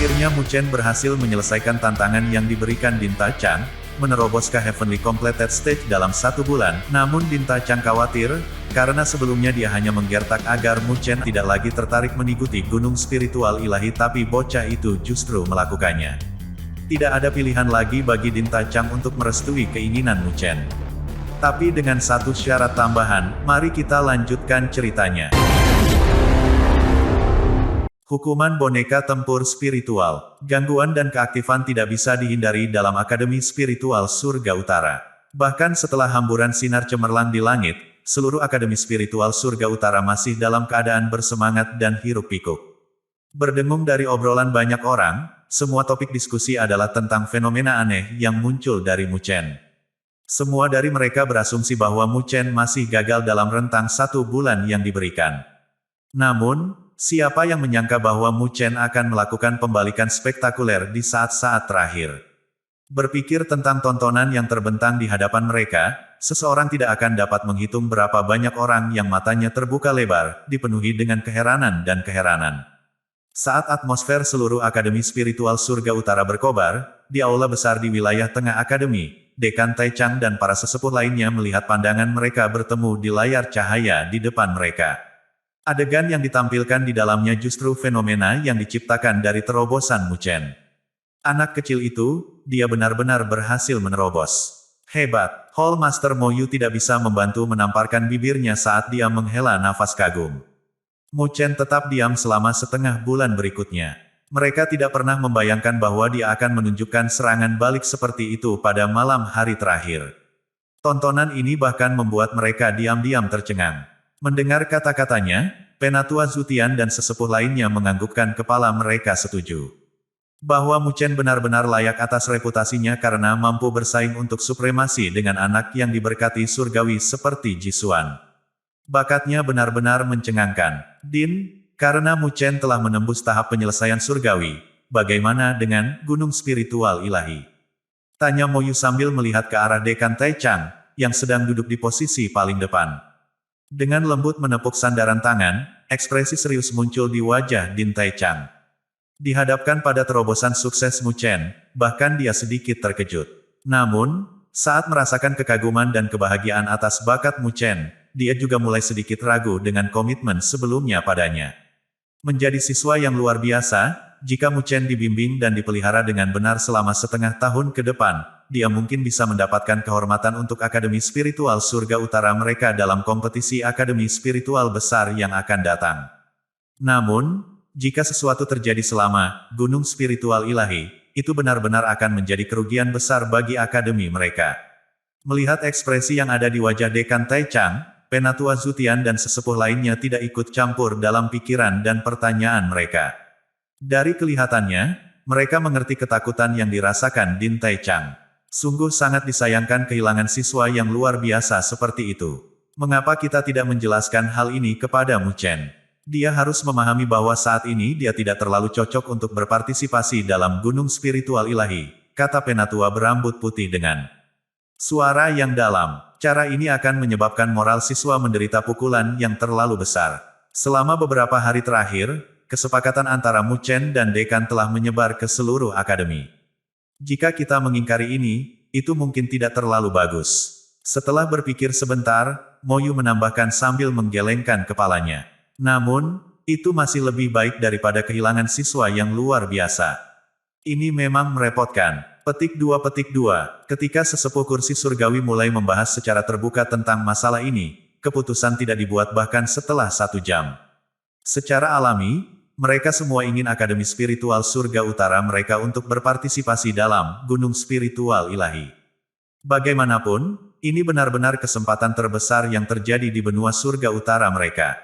Akhirnya Mu Chen berhasil menyelesaikan tantangan yang diberikan Din Tachang, menerobos ke Heavenly Completed Stage dalam 1 bulan. Namun Din Tachang khawatir, karena sebelumnya dia hanya menggertak agar Mu Chen tidak lagi tertarik mengikuti gunung spiritual ilahi, tapi bocah itu justru melakukannya. Tidak ada pilihan lagi bagi Din Tachang untuk merestui keinginan Mu Chen. Tapi dengan satu syarat tambahan, mari kita lanjutkan ceritanya. Hukuman boneka tempur spiritual. Gangguan dan keaktifan tidak bisa dihindari dalam Akademi Spiritual Surga Utara. Bahkan setelah hamburan sinar cemerlang di langit, seluruh Akademi Spiritual Surga Utara masih dalam keadaan bersemangat dan hiruk-pikuk. Berdengung dari obrolan banyak orang, semua topik diskusi adalah tentang fenomena aneh yang muncul dari Mu Chen. Semua dari mereka berasumsi bahwa Mu Chen masih gagal dalam rentang 1 bulan yang diberikan. Namun, siapa yang menyangka bahwa Mu Chen akan melakukan pembalikan spektakuler di saat-saat terakhir. Berpikir tentang tontonan yang terbentang di hadapan mereka, seseorang tidak akan dapat menghitung berapa banyak orang yang matanya terbuka lebar, dipenuhi dengan keheranan dan keheranan. Saat atmosfer seluruh Akademi Spiritual Surga Utara berkobar, di aula besar di wilayah tengah Akademi, Dekan Taichang dan para sesepuh lainnya melihat pandangan mereka bertemu di layar cahaya di depan mereka. Adegan yang ditampilkan di dalamnya justru fenomena yang diciptakan dari terobosan Mu Chen. Anak kecil itu, dia benar-benar berhasil menerobos. Hebat, Hall Master Mo Yu tidak bisa membantu menamparkan bibirnya saat dia menghela nafas kagum. Mu Chen tetap diam selama setengah bulan berikutnya. Mereka tidak pernah membayangkan bahwa dia akan menunjukkan serangan balik seperti itu pada malam hari terakhir. Tontonan ini bahkan membuat mereka diam-diam tercengang. Mendengar kata-katanya, Penatua Zutian dan sesepuh lainnya menganggukkan kepala mereka setuju. Bahwa Mu Chen benar-benar layak atas reputasinya karena mampu bersaing untuk supremasi dengan anak yang diberkati surgawi seperti Jisuan. Bakatnya benar-benar mencengangkan. Din, karena Mu Chen telah menembus tahap penyelesaian surgawi, bagaimana dengan gunung spiritual ilahi? Tanya Mo Yu sambil melihat ke arah Dekan Taichang, yang sedang duduk di posisi paling depan. Dengan lembut menepuk sandaran tangan, ekspresi serius muncul di wajah Din Taichang. Dihadapkan pada terobosan sukses Mu Chen, bahkan dia sedikit terkejut. Namun, saat merasakan kekaguman dan kebahagiaan atas bakat Mu Chen, dia juga mulai sedikit ragu dengan komitmen sebelumnya padanya. Menjadi siswa yang luar biasa, jika Mu Chen dibimbing dan dipelihara dengan benar selama setengah tahun ke depan, dia mungkin bisa mendapatkan kehormatan untuk Akademi Spiritual Surga Utara mereka dalam kompetisi Akademi Spiritual besar yang akan datang. Namun, jika sesuatu terjadi selama Gunung Spiritual Ilahi, itu benar-benar akan menjadi kerugian besar bagi Akademi mereka. Melihat ekspresi yang ada di wajah Dekan Taichang, Penatua Zutian dan sesepuh lainnya tidak ikut campur dalam pikiran dan pertanyaan mereka. Dari kelihatannya, mereka mengerti ketakutan yang dirasakan Din Taichang. Sungguh sangat disayangkan kehilangan siswa yang luar biasa seperti itu. Mengapa kita tidak menjelaskan hal ini kepada Mu Chen? Dia harus memahami bahwa saat ini dia tidak terlalu cocok untuk berpartisipasi dalam gunung spiritual ilahi, kata Penatua berambut putih dengan suara yang dalam. Cara ini akan menyebabkan moral siswa menderita pukulan yang terlalu besar. Selama beberapa hari terakhir, kesepakatan antara Mu Chen dan Dekan telah menyebar ke seluruh akademi. Jika kita mengingkari ini, itu mungkin tidak terlalu bagus. Setelah berpikir sebentar, Mo Yu menambahkan sambil menggelengkan kepalanya. Namun, itu masih lebih baik daripada kehilangan siswa yang luar biasa. Ini memang merepotkan. Petik 2. Ketika sesepuh kursi surgawi mulai membahas secara terbuka tentang masalah ini, keputusan tidak dibuat bahkan setelah 1 jam. Secara alami, mereka semua ingin Akademi Spiritual Surga Utara mereka untuk berpartisipasi dalam Gunung Spiritual Ilahi. Bagaimanapun, ini benar-benar kesempatan terbesar yang terjadi di benua surga utara mereka.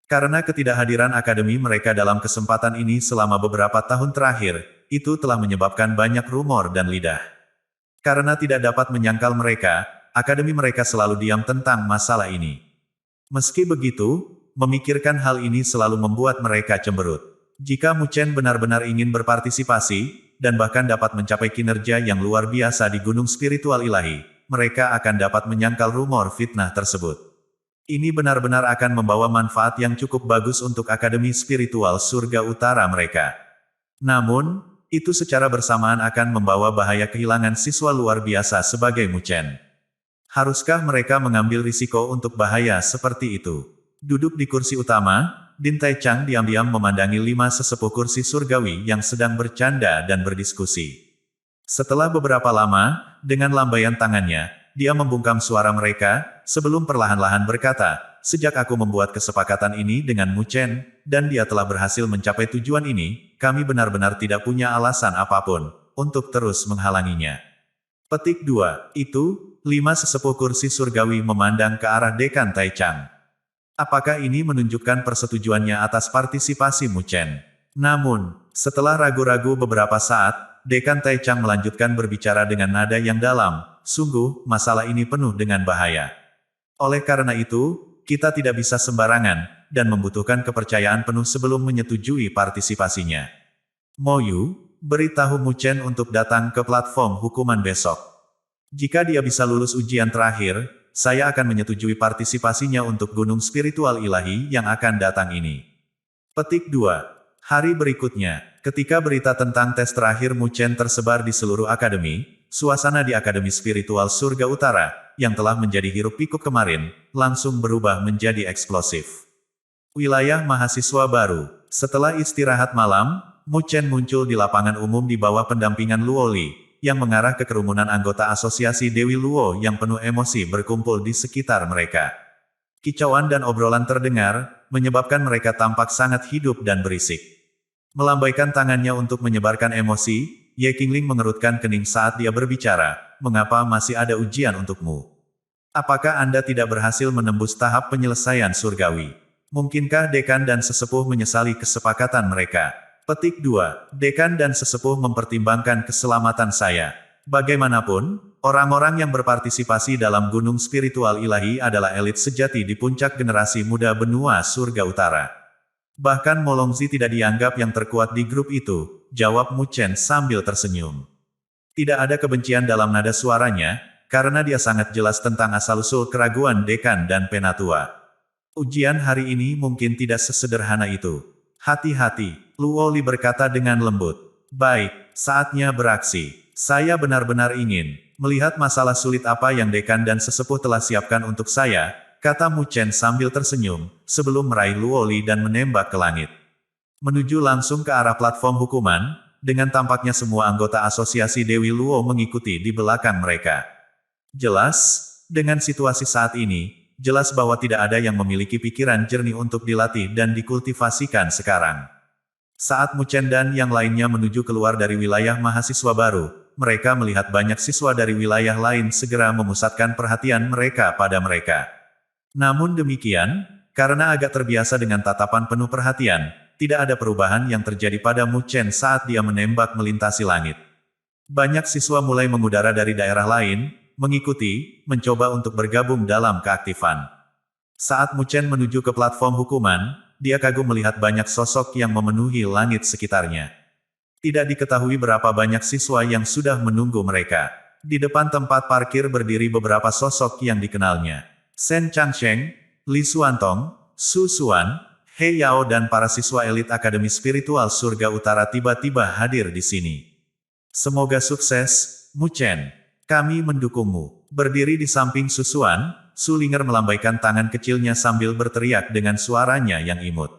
Karena ketidakhadiran Akademi mereka dalam kesempatan ini selama beberapa tahun terakhir, itu telah menyebabkan banyak rumor dan lidah. Karena tidak dapat menyangkal mereka, Akademi mereka selalu diam tentang masalah ini. Meski begitu, memikirkan hal ini selalu membuat mereka cemberut. Jika Mu Chen benar-benar ingin berpartisipasi, dan bahkan dapat mencapai kinerja yang luar biasa di Gunung Spiritual Ilahi, mereka akan dapat menyangkal rumor fitnah tersebut. Ini benar-benar akan membawa manfaat yang cukup bagus untuk Akademi Spiritual Surga Utara mereka. Namun, itu secara bersamaan akan membawa bahaya kehilangan siswa luar biasa sebagai Mu Chen. Haruskah mereka mengambil risiko untuk bahaya seperti itu? Duduk di kursi utama, Din Taichang diam-diam memandangi 5 sesepuh kursi surgawi yang sedang bercanda dan berdiskusi. Setelah beberapa lama, dengan lambaian tangannya, dia membungkam suara mereka, sebelum perlahan-lahan berkata, "Sejak aku membuat kesepakatan ini dengan Mu Chen, dan dia telah berhasil mencapai tujuan ini, kami benar-benar tidak punya alasan apapun untuk terus menghalanginya." Petik 2. Itu, 5 sesepuh kursi surgawi memandang ke arah Dekan Taichang. Apakah ini menunjukkan persetujuannya atas partisipasi Mu Chen? Namun, setelah ragu-ragu beberapa saat, Dekan Taichang melanjutkan berbicara dengan nada yang dalam, "Sungguh, masalah ini penuh dengan bahaya. Oleh karena itu, kita tidak bisa sembarangan, dan membutuhkan kepercayaan penuh sebelum menyetujui partisipasinya. Mo Yu, beritahu Mu Chen untuk datang ke platform hukuman besok. Jika dia bisa lulus ujian terakhir, saya akan menyetujui partisipasinya untuk Gunung Spiritual Ilahi yang akan datang ini." Petik 2. Hari berikutnya, ketika berita tentang tes terakhir Mu Chen tersebar di seluruh akademi, suasana di Akademi Spiritual Surga Utara, yang telah menjadi hiruk-pikuk kemarin, langsung berubah menjadi eksplosif. Wilayah mahasiswa baru. Setelah istirahat malam, Mu Chen muncul di lapangan umum di bawah pendampingan Luo Li, yang mengarah ke kerumunan anggota asosiasi Dewi Luo yang penuh emosi berkumpul di sekitar mereka. Kicauan dan obrolan terdengar, menyebabkan mereka tampak sangat hidup dan berisik. Melambaikan tangannya untuk menyebarkan emosi, Ye Qingling mengerutkan kening saat dia berbicara, "Mengapa masih ada ujian untukmu? Apakah Anda tidak berhasil menembus tahap penyelesaian surgawi? Mungkinkah dekan dan sesepuh menyesali kesepakatan mereka?" Petik 2. Dekan dan sesepuh mempertimbangkan keselamatan saya. Bagaimanapun, orang-orang yang berpartisipasi dalam Gunung Spiritual Ilahi adalah elit sejati di puncak generasi muda benua surga utara. Bahkan Molongzi tidak dianggap yang terkuat di grup itu, jawab Mu Chen sambil tersenyum. Tidak ada kebencian dalam nada suaranya, karena dia sangat jelas tentang asal-usul keraguan dekan dan penatua. Ujian hari ini mungkin tidak sesederhana itu. Hati-hati, Luo Li berkata dengan lembut. Baik, saatnya beraksi. Saya benar-benar ingin melihat masalah sulit apa yang dekan dan sesepuh telah siapkan untuk saya, kata Mu Chen sambil tersenyum, sebelum meraih Luo Li dan menembak ke langit. Menuju langsung ke arah platform hukuman, dengan tampaknya semua anggota asosiasi Dewi Luo mengikuti di belakang mereka. Jelas, dengan situasi saat ini, jelas bahwa tidak ada yang memiliki pikiran jernih untuk dilatih dan dikultivasikan sekarang. Saat Mu Chen dan yang lainnya menuju keluar dari wilayah mahasiswa baru, mereka melihat banyak siswa dari wilayah lain segera memusatkan perhatian mereka pada mereka. Namun demikian, karena agak terbiasa dengan tatapan penuh perhatian, tidak ada perubahan yang terjadi pada Mu Chen saat dia menembak melintasi langit. Banyak siswa mulai mengudara dari daerah lain, mengikuti, mencoba untuk bergabung dalam keaktifan. Saat Mu Chen menuju ke platform hukuman, dia kagum melihat banyak sosok yang memenuhi langit sekitarnya. Tidak diketahui berapa banyak siswa yang sudah menunggu mereka. Di depan tempat parkir berdiri beberapa sosok yang dikenalnya. Shen Changsheng, Li Xuantong, Su Xuan, He Yao dan para siswa elit Akademi Spiritual Surga Utara tiba-tiba hadir di sini. Semoga sukses, Mu Chen. Kami mendukungmu. Berdiri di samping Su Xuan, Su Linger melambaikan tangan kecilnya sambil berteriak dengan suaranya yang imut.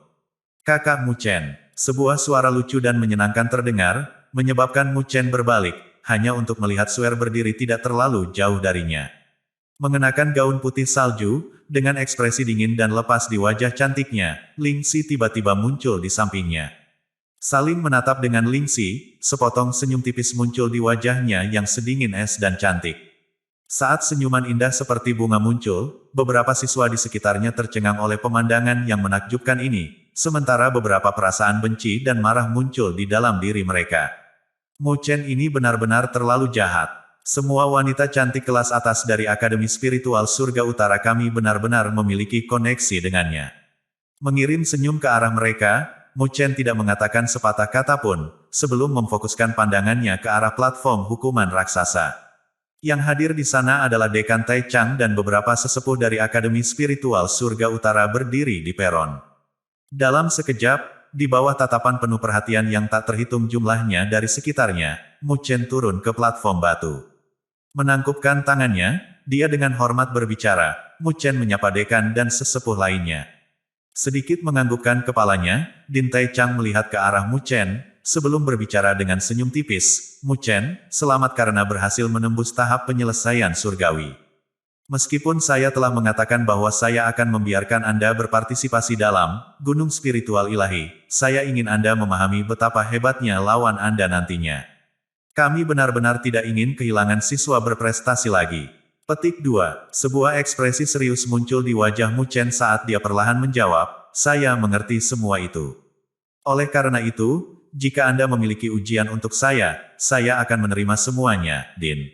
Kakak Mu Chen. Sebuah suara lucu dan menyenangkan terdengar, menyebabkan Mu Chen berbalik, hanya untuk melihat Suer berdiri tidak terlalu jauh darinya. Mengenakan gaun putih salju, dengan ekspresi dingin dan lepas di wajah cantiknya, Ling Xi tiba-tiba muncul di sampingnya. Saling menatap dengan Ling Xi, sepotong senyum tipis muncul di wajahnya yang sedingin es dan cantik. Saat senyuman indah seperti bunga muncul, beberapa siswa di sekitarnya tercengang oleh pemandangan yang menakjubkan ini, sementara beberapa perasaan benci dan marah muncul di dalam diri mereka. Mu Chen ini benar-benar terlalu jahat. Semua wanita cantik kelas atas dari Akademi Spiritual Surga Utara kami benar-benar memiliki koneksi dengannya. Mengirim senyum ke arah mereka, Mu Chen tidak mengatakan sepatah kata pun, sebelum memfokuskan pandangannya ke arah platform hukuman raksasa. Yang hadir di sana adalah Dekan Taichang dan beberapa sesepuh dari Akademi Spiritual Surga Utara berdiri di peron. Dalam sekejap, di bawah tatapan penuh perhatian yang tak terhitung jumlahnya dari sekitarnya, Mu Chen turun ke platform batu. Menangkupkan tangannya, dia dengan hormat berbicara, Mu Chen menyapa dekan dan sesepuh lainnya. Sedikit menganggukkan kepalanya, Din Tai Chang melihat ke arah Mu Chen, sebelum berbicara dengan senyum tipis, Mu Chen, selamat karena berhasil menembus tahap penyelesaian surgawi. Meskipun saya telah mengatakan bahwa saya akan membiarkan Anda berpartisipasi dalam Gunung Spiritual Ilahi, saya ingin Anda memahami betapa hebatnya lawan Anda nantinya. Kami benar-benar tidak ingin kehilangan siswa berprestasi lagi. Petik 2. Sebuah ekspresi serius muncul di wajah Mu Chen saat dia perlahan menjawab, saya mengerti semua itu. Oleh karena itu, jika Anda memiliki ujian untuk saya akan menerima semuanya, Din.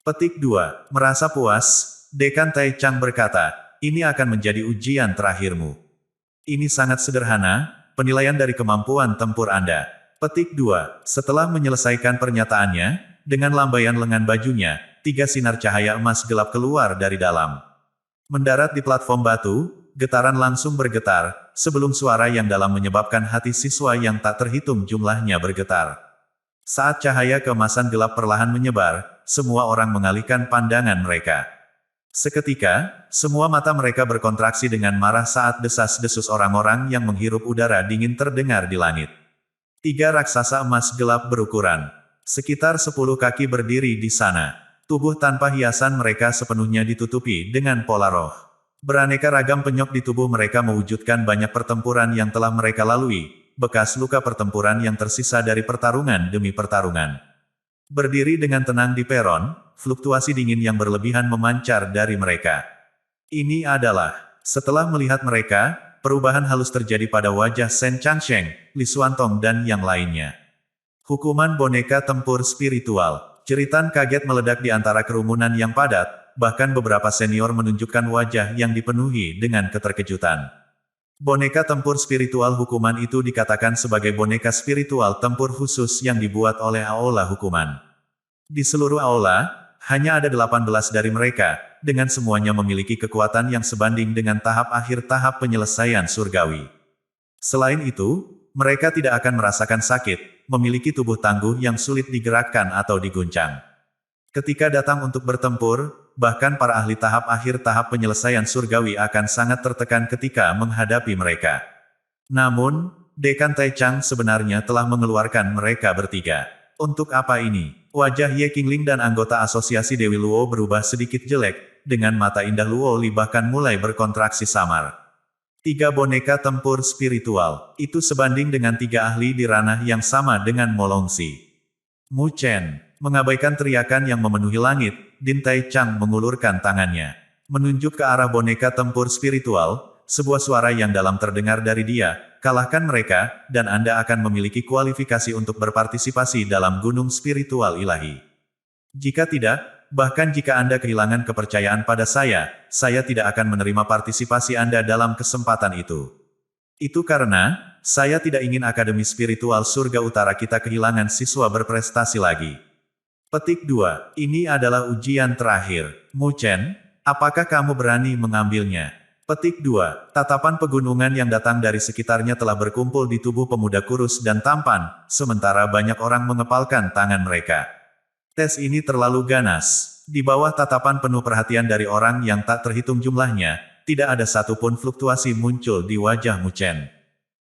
Petik 2. Merasa puas? Dekan Tai Chang berkata, ini akan menjadi ujian terakhirmu. Ini sangat sederhana, penilaian dari kemampuan tempur Anda. Petik 2. Setelah menyelesaikan pernyataannya, dengan lambaian lengan bajunya, 3 sinar cahaya emas gelap keluar dari dalam. Mendarat di platform batu, getaran langsung bergetar, sebelum suara yang dalam menyebabkan hati siswa yang tak terhitung jumlahnya bergetar. Saat cahaya keemasan gelap perlahan menyebar, semua orang mengalihkan pandangan mereka. Seketika, semua mata mereka berkontraksi dengan marah saat desas-desus orang-orang yang menghirup udara dingin terdengar di langit. 3 raksasa emas gelap berukuran sekitar 10 kaki berdiri di sana. Tubuh tanpa hiasan mereka sepenuhnya ditutupi dengan pola roh. Beraneka ragam penyok di tubuh mereka mewujudkan banyak pertempuran yang telah mereka lalui, bekas luka pertempuran yang tersisa dari pertarungan demi pertarungan. Berdiri dengan tenang di peron, fluktuasi dingin yang berlebihan memancar dari mereka. Ini adalah, setelah melihat mereka, perubahan halus terjadi pada wajah Shen Changsheng, Li Xuantong dan yang lainnya. Hukuman boneka tempur spiritual. Jeritan kaget meledak di antara kerumunan yang padat, bahkan beberapa senior menunjukkan wajah yang dipenuhi dengan keterkejutan. Boneka tempur spiritual hukuman itu dikatakan sebagai boneka spiritual tempur khusus yang dibuat oleh aula hukuman. Di seluruh aula, hanya ada 18 dari mereka, dengan semuanya memiliki kekuatan yang sebanding dengan tahap akhir tahap penyelesaian surgawi. Selain itu, mereka tidak akan merasakan sakit, memiliki tubuh tangguh yang sulit digerakkan atau diguncang. Ketika datang untuk bertempur, bahkan para ahli tahap akhir tahap penyelesaian surgawi akan sangat tertekan ketika menghadapi mereka. Namun, Dekan Tai Chang sebenarnya telah mengeluarkan mereka bertiga. Untuk apa ini? Wajah Ye Qingling dan anggota asosiasi Dewi Luo berubah sedikit jelek, dengan mata indah Luo Li bahkan mulai berkontraksi samar. 3 boneka tempur spiritual, itu sebanding dengan 3 ahli di ranah yang sama dengan Molongsi. Mu Chen, mengabaikan teriakan yang memenuhi langit, Din Tai Chang mengulurkan tangannya. Menunjuk ke arah boneka tempur spiritual, sebuah suara yang dalam terdengar dari dia, kalahkan mereka, dan Anda akan memiliki kualifikasi untuk berpartisipasi dalam gunung spiritual ilahi. Jika tidak, bahkan jika Anda kehilangan kepercayaan pada saya tidak akan menerima partisipasi Anda dalam kesempatan itu. Itu karena, saya tidak ingin Akademi Spiritual Surga Utara kita kehilangan siswa berprestasi lagi. Petik 2. Ini adalah ujian terakhir. Mu Chen, apakah kamu berani mengambilnya? Petik 2. Tatapan pegunungan yang datang dari sekitarnya telah berkumpul di tubuh pemuda kurus dan tampan, sementara banyak orang mengepalkan tangan mereka. Tes ini terlalu ganas. Di bawah tatapan penuh perhatian dari orang yang tak terhitung jumlahnya, tidak ada satupun fluktuasi muncul di wajah Mu Chen.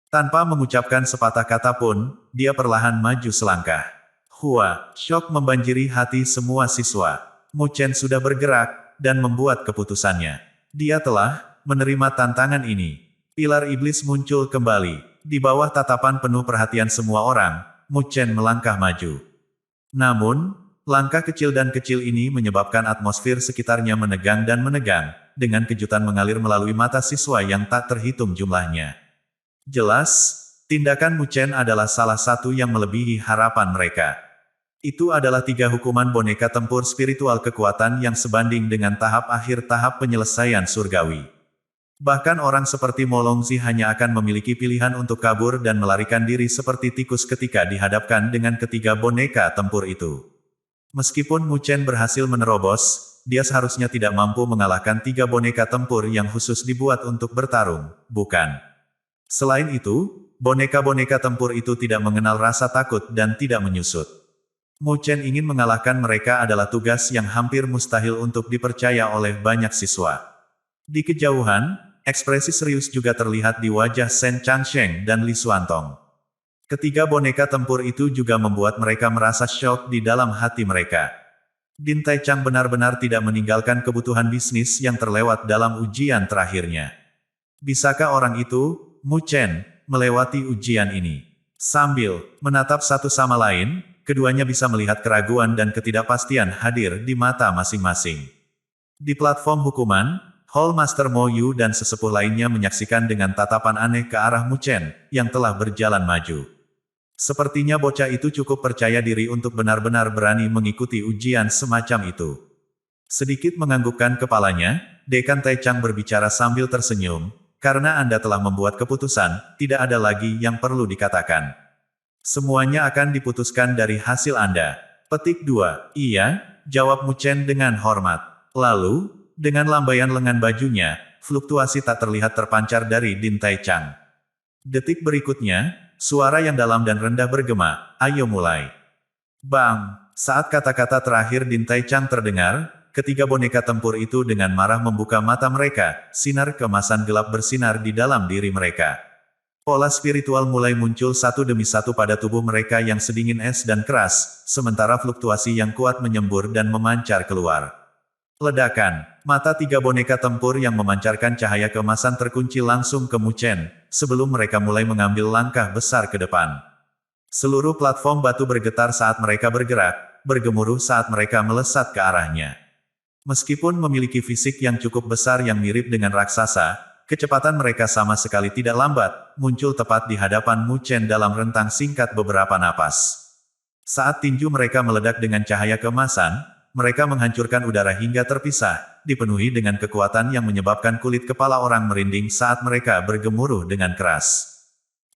Tanpa mengucapkan sepatah kata pun, dia perlahan maju selangkah. Hua, syok membanjiri hati semua siswa. Mu Chen sudah bergerak, dan membuat keputusannya. Dia telah menerima tantangan ini. Pilar iblis muncul kembali. Di bawah tatapan penuh perhatian semua orang, Mu Chen melangkah maju. Namun, langkah kecil dan kecil ini menyebabkan atmosfer sekitarnya menegang dan menegang, dengan kejutan mengalir melalui mata siswa yang tak terhitung jumlahnya. Jelas, tindakan Mu Chen adalah salah satu yang melebihi harapan mereka. Itu adalah 3 hukuman boneka tempur spiritual kekuatan yang sebanding dengan tahap akhir tahap penyelesaian surgawi. Bahkan orang seperti Molongzi hanya akan memiliki pilihan untuk kabur dan melarikan diri seperti tikus ketika dihadapkan dengan ketiga boneka tempur itu. Meskipun Mu Chen berhasil menerobos, dia seharusnya tidak mampu mengalahkan 3 boneka tempur yang khusus dibuat untuk bertarung, bukan? Selain itu, boneka-boneka tempur itu tidak mengenal rasa takut dan tidak menyusut. Mu Chen ingin mengalahkan mereka adalah tugas yang hampir mustahil untuk dipercaya oleh banyak siswa. Di kejauhan, ekspresi serius juga terlihat di wajah Shen Changsheng dan Li Xuantong. Ketiga boneka tempur itu juga membuat mereka merasa syok di dalam hati mereka. Din Taichang benar-benar tidak meninggalkan kebutuhan bisnis yang terlewat dalam ujian terakhirnya. Bisakah orang itu, Mu Chen, melewati ujian ini? Sambil menatap satu sama lain, keduanya bisa melihat keraguan dan ketidakpastian hadir di mata masing-masing. Di platform hukuman, Hall Master Mo Yu dan sesepuh lainnya menyaksikan dengan tatapan aneh ke arah Mu Chen, yang telah berjalan maju. Sepertinya bocah itu cukup percaya diri untuk benar-benar berani mengikuti ujian semacam itu. Sedikit menganggukkan kepalanya, Dekan Taichang berbicara sambil tersenyum, karena Anda telah membuat keputusan, tidak ada lagi yang perlu dikatakan. Semuanya akan diputuskan dari hasil Anda. Petik 2. Iya, jawab Mu Chen dengan hormat. Lalu, dengan lambaian lengan bajunya, fluktuasi tak terlihat terpancar dari Din Taichang. Detik berikutnya, suara yang dalam dan rendah bergema, ayo mulai. Bang! Saat kata-kata terakhir Din Taichang terdengar, ketiga boneka tempur itu dengan marah membuka mata mereka, sinar keemasan gelap bersinar di dalam diri mereka. Pola spiritual mulai muncul satu demi satu pada tubuh mereka yang sedingin es dan keras, sementara fluktuasi yang kuat menyembur dan memancar keluar. Ledakan, mata tiga boneka tempur yang memancarkan cahaya keemasan terkunci langsung ke Mu Chen, sebelum mereka mulai mengambil langkah besar ke depan. Seluruh platform batu bergetar saat mereka bergerak, bergemuruh saat mereka melesat ke arahnya. Meskipun memiliki fisik yang cukup besar yang mirip dengan raksasa, kecepatan mereka sama sekali tidak lambat, muncul tepat di hadapan Mu Chen dalam rentang singkat beberapa napas. Saat tinju mereka meledak dengan cahaya keemasan, mereka menghancurkan udara hingga terpisah, dipenuhi dengan kekuatan yang menyebabkan kulit kepala orang merinding saat mereka bergemuruh dengan keras.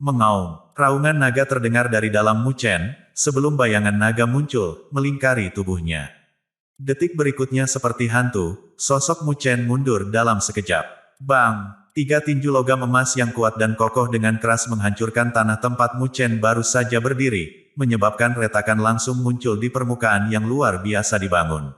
Mengaum, raungan naga terdengar dari dalam Mu Chen, sebelum bayangan naga muncul, melingkari tubuhnya. Detik berikutnya seperti hantu, sosok Mu Chen mundur dalam sekejap. Bang! Tiga tinju logam emas yang kuat dan kokoh dengan keras menghancurkan tanah tempat Mu Chen baru saja berdiri, menyebabkan retakan langsung muncul di permukaan yang luar biasa dibangun.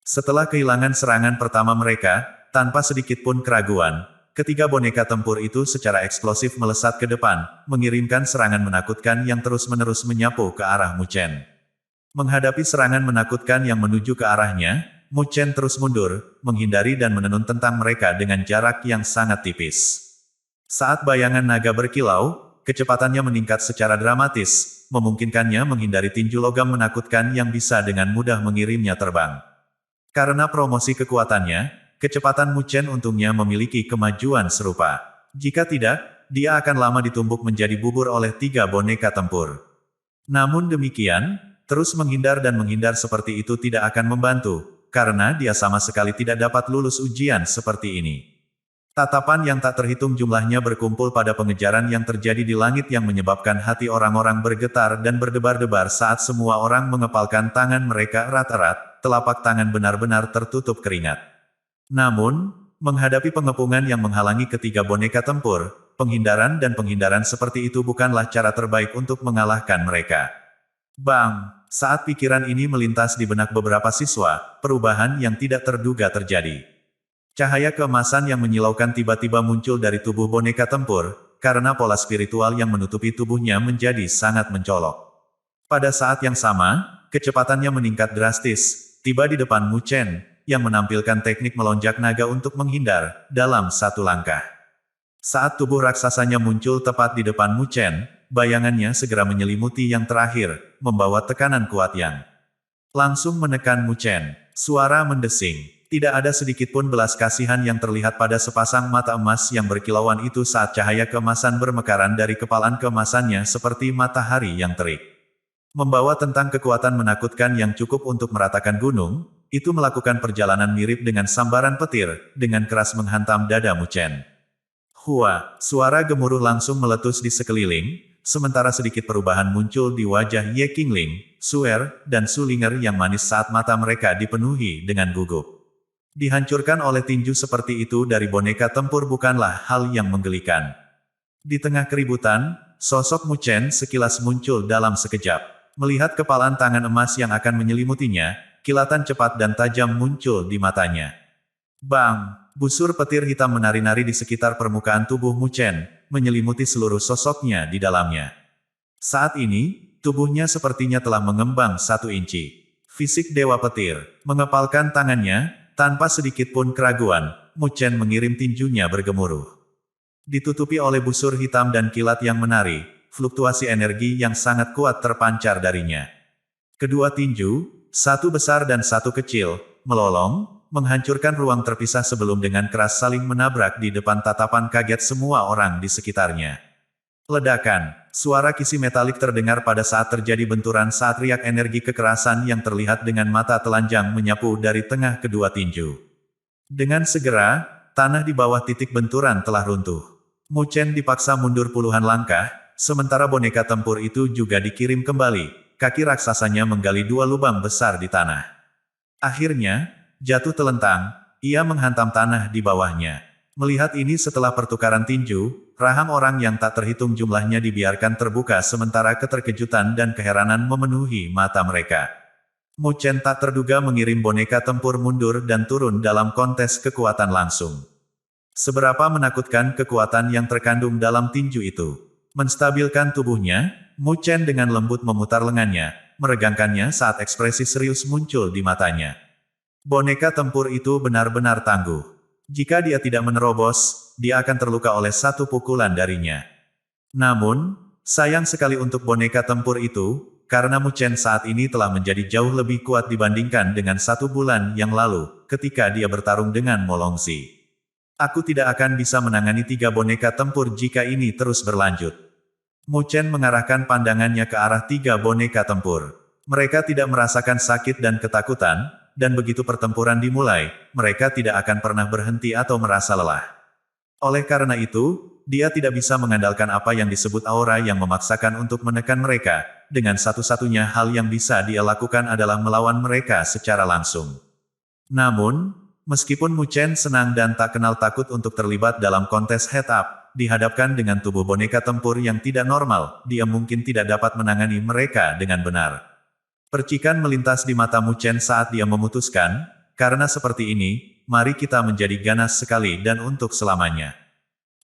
Setelah kehilangan serangan pertama mereka, tanpa sedikit pun keraguan, ketiga boneka tempur itu secara eksplosif melesat ke depan, mengirimkan serangan menakutkan yang terus-menerus menyapu ke arah Mu Chen. Menghadapi serangan menakutkan yang menuju ke arahnya, Mu Chen terus mundur, menghindari dan menenun tentang mereka dengan jarak yang sangat tipis. Saat bayangan naga berkilau, kecepatannya meningkat secara dramatis, memungkinkannya menghindari tinju logam menakutkan yang bisa dengan mudah mengirimnya terbang. Karena promosi kekuatannya, kecepatan Mu Chen untungnya memiliki kemajuan serupa. Jika tidak, dia akan lama ditumbuk menjadi bubur oleh tiga boneka tempur. Namun demikian, terus menghindar dan menghindar seperti itu tidak akan membantu, karena dia sama sekali tidak dapat lulus ujian seperti ini. Tatapan yang tak terhitung jumlahnya berkumpul pada pengejaran yang terjadi di langit yang menyebabkan hati orang-orang bergetar dan berdebar-debar saat semua orang mengepalkan tangan mereka erat-erat, telapak tangan benar-benar tertutup keringat. Namun, menghadapi pengepungan yang menghalangi ketiga boneka tempur, penghindaran seperti itu bukanlah cara terbaik untuk mengalahkan mereka. Bang! Saat pikiran ini melintas di benak beberapa siswa, perubahan yang tidak terduga terjadi. Cahaya keemasan yang menyilaukan tiba-tiba muncul dari tubuh boneka tempur, karena pola spiritual yang menutupi tubuhnya menjadi sangat mencolok. Pada saat yang sama, kecepatannya meningkat drastis, tiba di depan Mu Chen, yang menampilkan teknik melonjak naga untuk menghindar, dalam satu langkah. Saat tubuh raksasanya muncul tepat di depan Mu Chen, bayangannya segera menyelimuti yang terakhir, membawa tekanan kuat yang langsung menekan Mu Chen. Suara mendesing. Tidak ada sedikit pun belas kasihan yang terlihat pada sepasang mata emas yang berkilauan itu saat cahaya keemasan bermekaran dari kepalan keemasannya seperti matahari yang terik. Membawa tentang kekuatan menakutkan yang cukup untuk meratakan gunung, itu melakukan perjalanan mirip dengan sambaran petir, dengan keras menghantam dada Mu Chen. Hua, suara gemuruh langsung meletus di sekeliling, sementara sedikit perubahan muncul di wajah Ye Qingling, Suer, dan Sulinger yang manis saat mata mereka dipenuhi dengan gugup. Dihancurkan oleh tinju seperti itu dari boneka tempur bukanlah hal yang menggelikan. Di tengah keributan, sosok Mu Chen sekilas muncul dalam sekejap. Melihat kepalan tangan emas yang akan menyelimutinya, kilatan cepat dan tajam muncul di matanya. Bang! Busur petir hitam menari-nari di sekitar permukaan tubuh Mu Chen, menyelimuti seluruh sosoknya di dalamnya. Saat ini, tubuhnya sepertinya telah mengembang 1 inci. Fisik Dewa Petir, mengepalkan tangannya, tanpa sedikit pun keraguan, Mu Chen mengirim tinjunya bergemuruh. Ditutupi oleh busur hitam dan kilat yang menari, fluktuasi energi yang sangat kuat terpancar darinya. Kedua tinju, satu besar dan satu kecil, melolong, menghancurkan ruang terpisah sebelum dengan keras saling menabrak di depan tatapan kaget semua orang di sekitarnya. Ledakan, suara kisi metalik terdengar pada saat terjadi benturan saat riak energi kekerasan yang terlihat dengan mata telanjang menyapu dari tengah kedua tinju. Dengan segera, tanah di bawah titik benturan telah runtuh. Mu Chen dipaksa mundur puluhan langkah, sementara boneka tempur itu juga dikirim kembali, kaki raksasanya menggali 2 lubang besar di tanah. Akhirnya, jatuh telentang, ia menghantam tanah di bawahnya. Melihat ini setelah pertukaran tinju, rahang orang yang tak terhitung jumlahnya dibiarkan terbuka sementara keterkejutan dan keheranan memenuhi mata mereka. Mu Chen tak terduga mengirim boneka tempur mundur dan turun dalam kontes kekuatan langsung. Seberapa menakutkan kekuatan yang terkandung dalam tinju itu. Menstabilkan tubuhnya, Mu Chen dengan lembut memutar lengannya, meregangkannya saat ekspresi serius muncul di matanya. Boneka tempur itu benar-benar tangguh. Jika dia tidak menerobos, dia akan terluka oleh 1 pukulan darinya. Namun, sayang sekali untuk boneka tempur itu, karena Mu Chen saat ini telah menjadi jauh lebih kuat dibandingkan dengan 1 bulan yang lalu, ketika dia bertarung dengan Molongzi. Aku tidak akan bisa menangani 3 boneka tempur jika ini terus berlanjut. Mu Chen mengarahkan pandangannya ke arah 3 boneka tempur. Mereka tidak merasakan sakit dan ketakutan, dan begitu pertempuran dimulai, mereka tidak akan pernah berhenti atau merasa lelah. Oleh karena itu, dia tidak bisa mengandalkan apa yang disebut aura yang memaksakan untuk menekan mereka, dengan satu-satunya hal yang bisa dia lakukan adalah melawan mereka secara langsung. Namun, meskipun Mu Chen senang dan tak kenal takut untuk terlibat dalam kontes head-up, dihadapkan dengan tubuh boneka tempur yang tidak normal, dia mungkin tidak dapat menangani mereka dengan benar. Percikan melintas di mata Mu Chen saat dia memutuskan, karena seperti ini, mari kita menjadi ganas sekali dan untuk selamanya.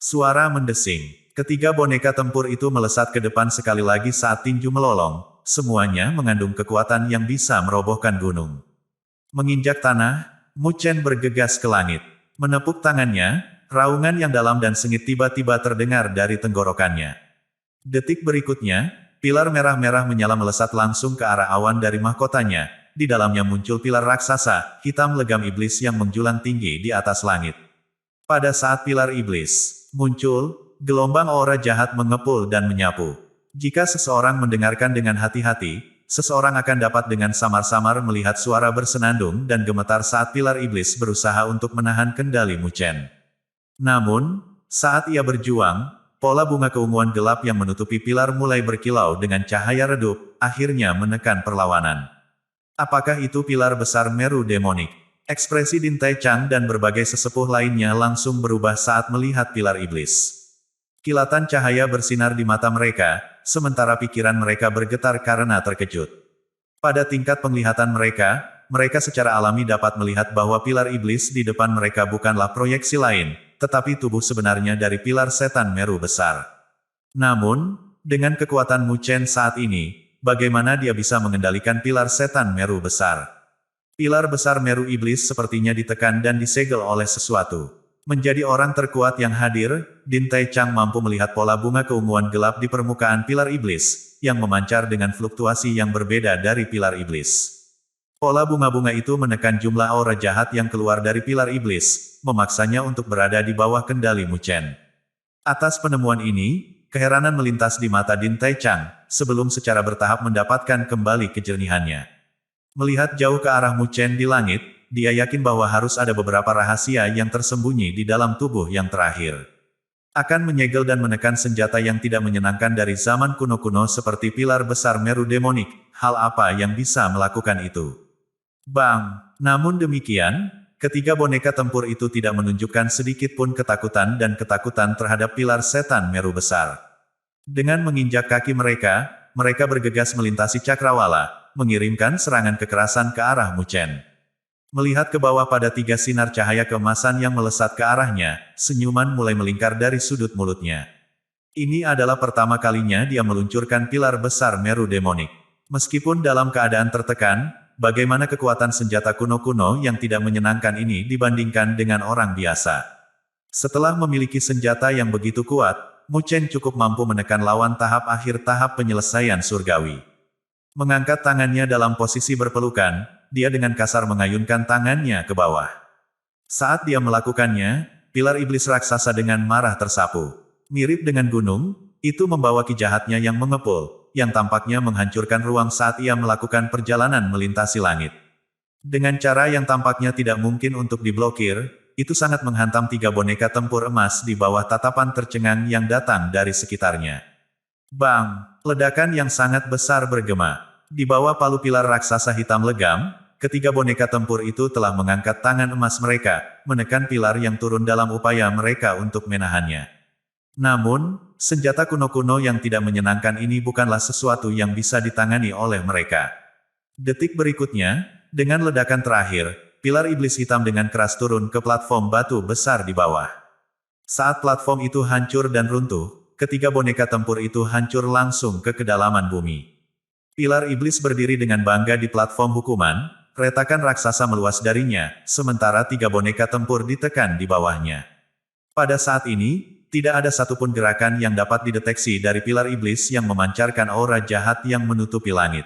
Suara mendesing. Ketiga boneka tempur itu melesat ke depan sekali lagi saat tinju melolong, semuanya mengandung kekuatan yang bisa merobohkan gunung. Menginjak tanah, Mu Chen bergegas ke langit. Menepuk tangannya, raungan yang dalam dan sengit tiba-tiba terdengar dari tenggorokannya. Detik berikutnya, pilar merah-merah menyala melesat langsung ke arah awan dari mahkotanya, di dalamnya muncul pilar raksasa, hitam legam iblis yang menjulang tinggi di atas langit. Pada saat pilar iblis muncul, gelombang aura jahat mengepul dan menyapu. Jika seseorang mendengarkan dengan hati-hati, seseorang akan dapat dengan samar-samar melihat suara bersenandung dan gemetar saat pilar iblis berusaha untuk menahan kendali Mu Chen. Namun, saat ia berjuang, pola bunga keunguan gelap yang menutupi pilar mulai berkilau dengan cahaya redup, akhirnya menekan perlawanan. Apakah itu pilar besar Meru Demonik? Ekspresi Din Tai Chang dan berbagai sesepuh lainnya langsung berubah saat melihat pilar iblis. Kilatan cahaya bersinar di mata mereka, sementara pikiran mereka bergetar karena terkejut. Pada tingkat penglihatan mereka, mereka secara alami dapat melihat bahwa pilar iblis di depan mereka bukanlah proyeksi lain, tetapi tubuh sebenarnya dari pilar setan Meru besar. Namun, dengan kekuatan Mu Chen saat ini, bagaimana dia bisa mengendalikan pilar setan Meru besar? Pilar besar Meru iblis sepertinya ditekan dan disegel oleh sesuatu. Menjadi orang terkuat yang hadir, Din Tai Chang mampu melihat pola bunga keunguan gelap di permukaan pilar iblis, yang memancar dengan fluktuasi yang berbeda dari pilar iblis. Pola bunga-bunga itu menekan jumlah aura jahat yang keluar dari pilar iblis, memaksanya untuk berada di bawah kendali Mu Chen. Atas penemuan ini, keheranan melintas di mata Din Tai Chang, sebelum secara bertahap mendapatkan kembali kejernihannya. Melihat jauh ke arah Mu Chen di langit, dia yakin bahwa harus ada beberapa rahasia yang tersembunyi di dalam tubuh yang terakhir. Akan menyegel dan menekan senjata yang tidak menyenangkan dari zaman kuno-kuno seperti pilar besar Meru Demonik, hal apa yang bisa melakukan itu? Bang! Namun demikian, ketiga boneka tempur itu tidak menunjukkan sedikit pun ketakutan dan ketakutan terhadap pilar setan Meru besar. Dengan menginjak kaki mereka, mereka bergegas melintasi cakrawala, mengirimkan serangan kekerasan ke arah Mu Chen. Melihat ke bawah pada tiga sinar cahaya keemasan yang melesat ke arahnya, senyuman mulai melingkar dari sudut mulutnya. Ini adalah pertama kalinya dia meluncurkan pilar besar Meru demonik. Meskipun dalam keadaan tertekan, bagaimana kekuatan senjata kuno-kuno yang tidak menyenangkan ini dibandingkan dengan orang biasa. Setelah memiliki senjata yang begitu kuat, Mu Chen cukup mampu menekan lawan tahap akhir tahap penyelesaian surgawi. Mengangkat tangannya dalam posisi berpelukan, dia dengan kasar mengayunkan tangannya ke bawah. Saat dia melakukannya, pilar iblis raksasa dengan marah tersapu. Mirip dengan gunung, itu membawa ki jahatnya yang mengepul, yang tampaknya menghancurkan ruang saat ia melakukan perjalanan melintasi langit. Dengan cara yang tampaknya tidak mungkin untuk diblokir, itu sangat menghantam tiga boneka tempur emas di bawah tatapan tercengang yang datang dari sekitarnya. Bang! Ledakan yang sangat besar bergema. Di bawah palu pilar raksasa hitam legam, ketiga boneka tempur itu telah mengangkat tangan emas mereka, menekan pilar yang turun dalam upaya mereka untuk menahannya. Namun, senjata kuno-kuno yang tidak menyenangkan ini bukanlah sesuatu yang bisa ditangani oleh mereka. Detik berikutnya, dengan ledakan terakhir, pilar iblis hitam dengan keras turun ke platform batu besar di bawah. Saat platform itu hancur dan runtuh, ketiga boneka tempur itu hancur langsung ke kedalaman bumi. Pilar iblis berdiri dengan bangga di platform hukuman, retakan raksasa meluas darinya, sementara tiga boneka tempur ditekan di bawahnya. Pada saat ini, tidak ada satupun gerakan yang dapat dideteksi dari pilar iblis yang memancarkan aura jahat yang menutupi langit.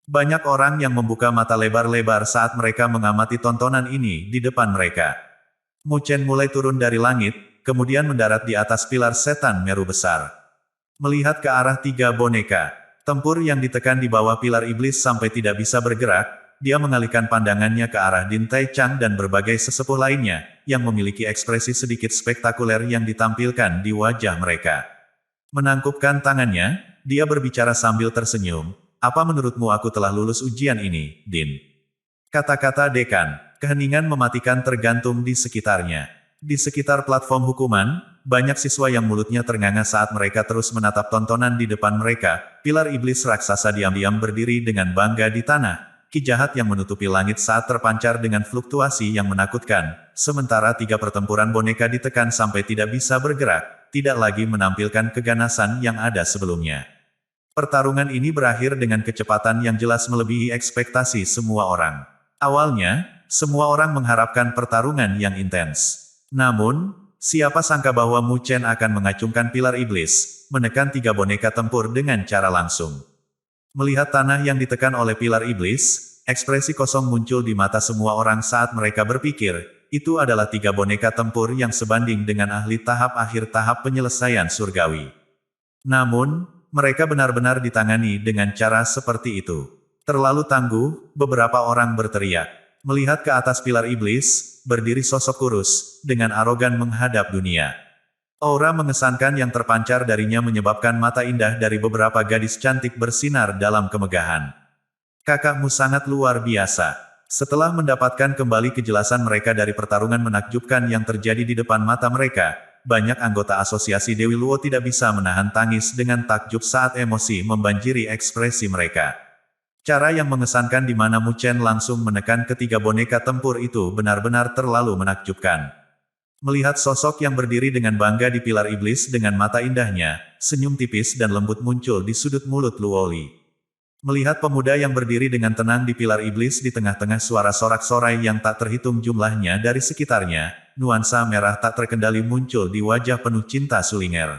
Banyak orang yang membuka mata lebar-lebar saat mereka mengamati tontonan ini di depan mereka. Mu Chen mulai turun dari langit, kemudian mendarat di atas pilar setan Meru besar. Melihat ke arah tiga boneka tempur yang ditekan di bawah pilar iblis sampai tidak bisa bergerak, dia mengalihkan pandangannya ke arah Din Tai Chang dan berbagai sesepuh lainnya, yang memiliki ekspresi sedikit spektakuler yang ditampilkan di wajah mereka. Menangkupkan tangannya, dia berbicara sambil tersenyum, "Apa menurutmu aku telah lulus ujian ini, Din?" Kata-kata dekan, keheningan mematikan tergantung di sekitarnya. Di sekitar platform hukuman, banyak siswa yang mulutnya ternganga saat mereka terus menatap tontonan di depan mereka. Pilar iblis raksasa diam-diam berdiri dengan bangga di tanah. Ki jahat yang menutupi langit saat terpancar dengan fluktuasi yang menakutkan, sementara tiga pertempuran boneka ditekan sampai tidak bisa bergerak, tidak lagi menampilkan keganasan yang ada sebelumnya. Pertarungan ini berakhir dengan kecepatan yang jelas melebihi ekspektasi semua orang. Awalnya, semua orang mengharapkan pertarungan yang intens. Namun, siapa sangka bahwa Mu Chen akan mengacungkan pilar iblis, menekan tiga boneka tempur dengan cara langsung. Melihat tanah yang ditekan oleh pilar iblis, ekspresi kosong muncul di mata semua orang saat mereka berpikir, itu adalah tiga boneka tempur yang sebanding dengan ahli tahap akhir tahap penyelesaian surgawi. Namun, mereka benar-benar ditangani dengan cara seperti itu. Terlalu tangguh, beberapa orang berteriak. Melihat ke atas pilar iblis, berdiri sosok kurus, dengan arogan menghadap dunia. Aura mengesankan yang terpancar darinya menyebabkan mata indah dari beberapa gadis cantik bersinar dalam kemegahan. "Kakakmu sangat luar biasa." Setelah mendapatkan kembali kejelasan mereka dari pertarungan menakjubkan yang terjadi di depan mata mereka, banyak anggota asosiasi Dewi Luo tidak bisa menahan tangis dengan takjub saat emosi membanjiri ekspresi mereka. Cara yang mengesankan di mana Mu Chen langsung menekan ketiga boneka tempur itu benar-benar terlalu menakjubkan. Melihat sosok yang berdiri dengan bangga di pilar iblis dengan mata indahnya, senyum tipis dan lembut muncul di sudut mulut Luoli. Melihat pemuda yang berdiri dengan tenang di pilar iblis di tengah-tengah suara sorak-sorai yang tak terhitung jumlahnya dari sekitarnya, nuansa merah tak terkendali muncul di wajah penuh cinta Sulinger.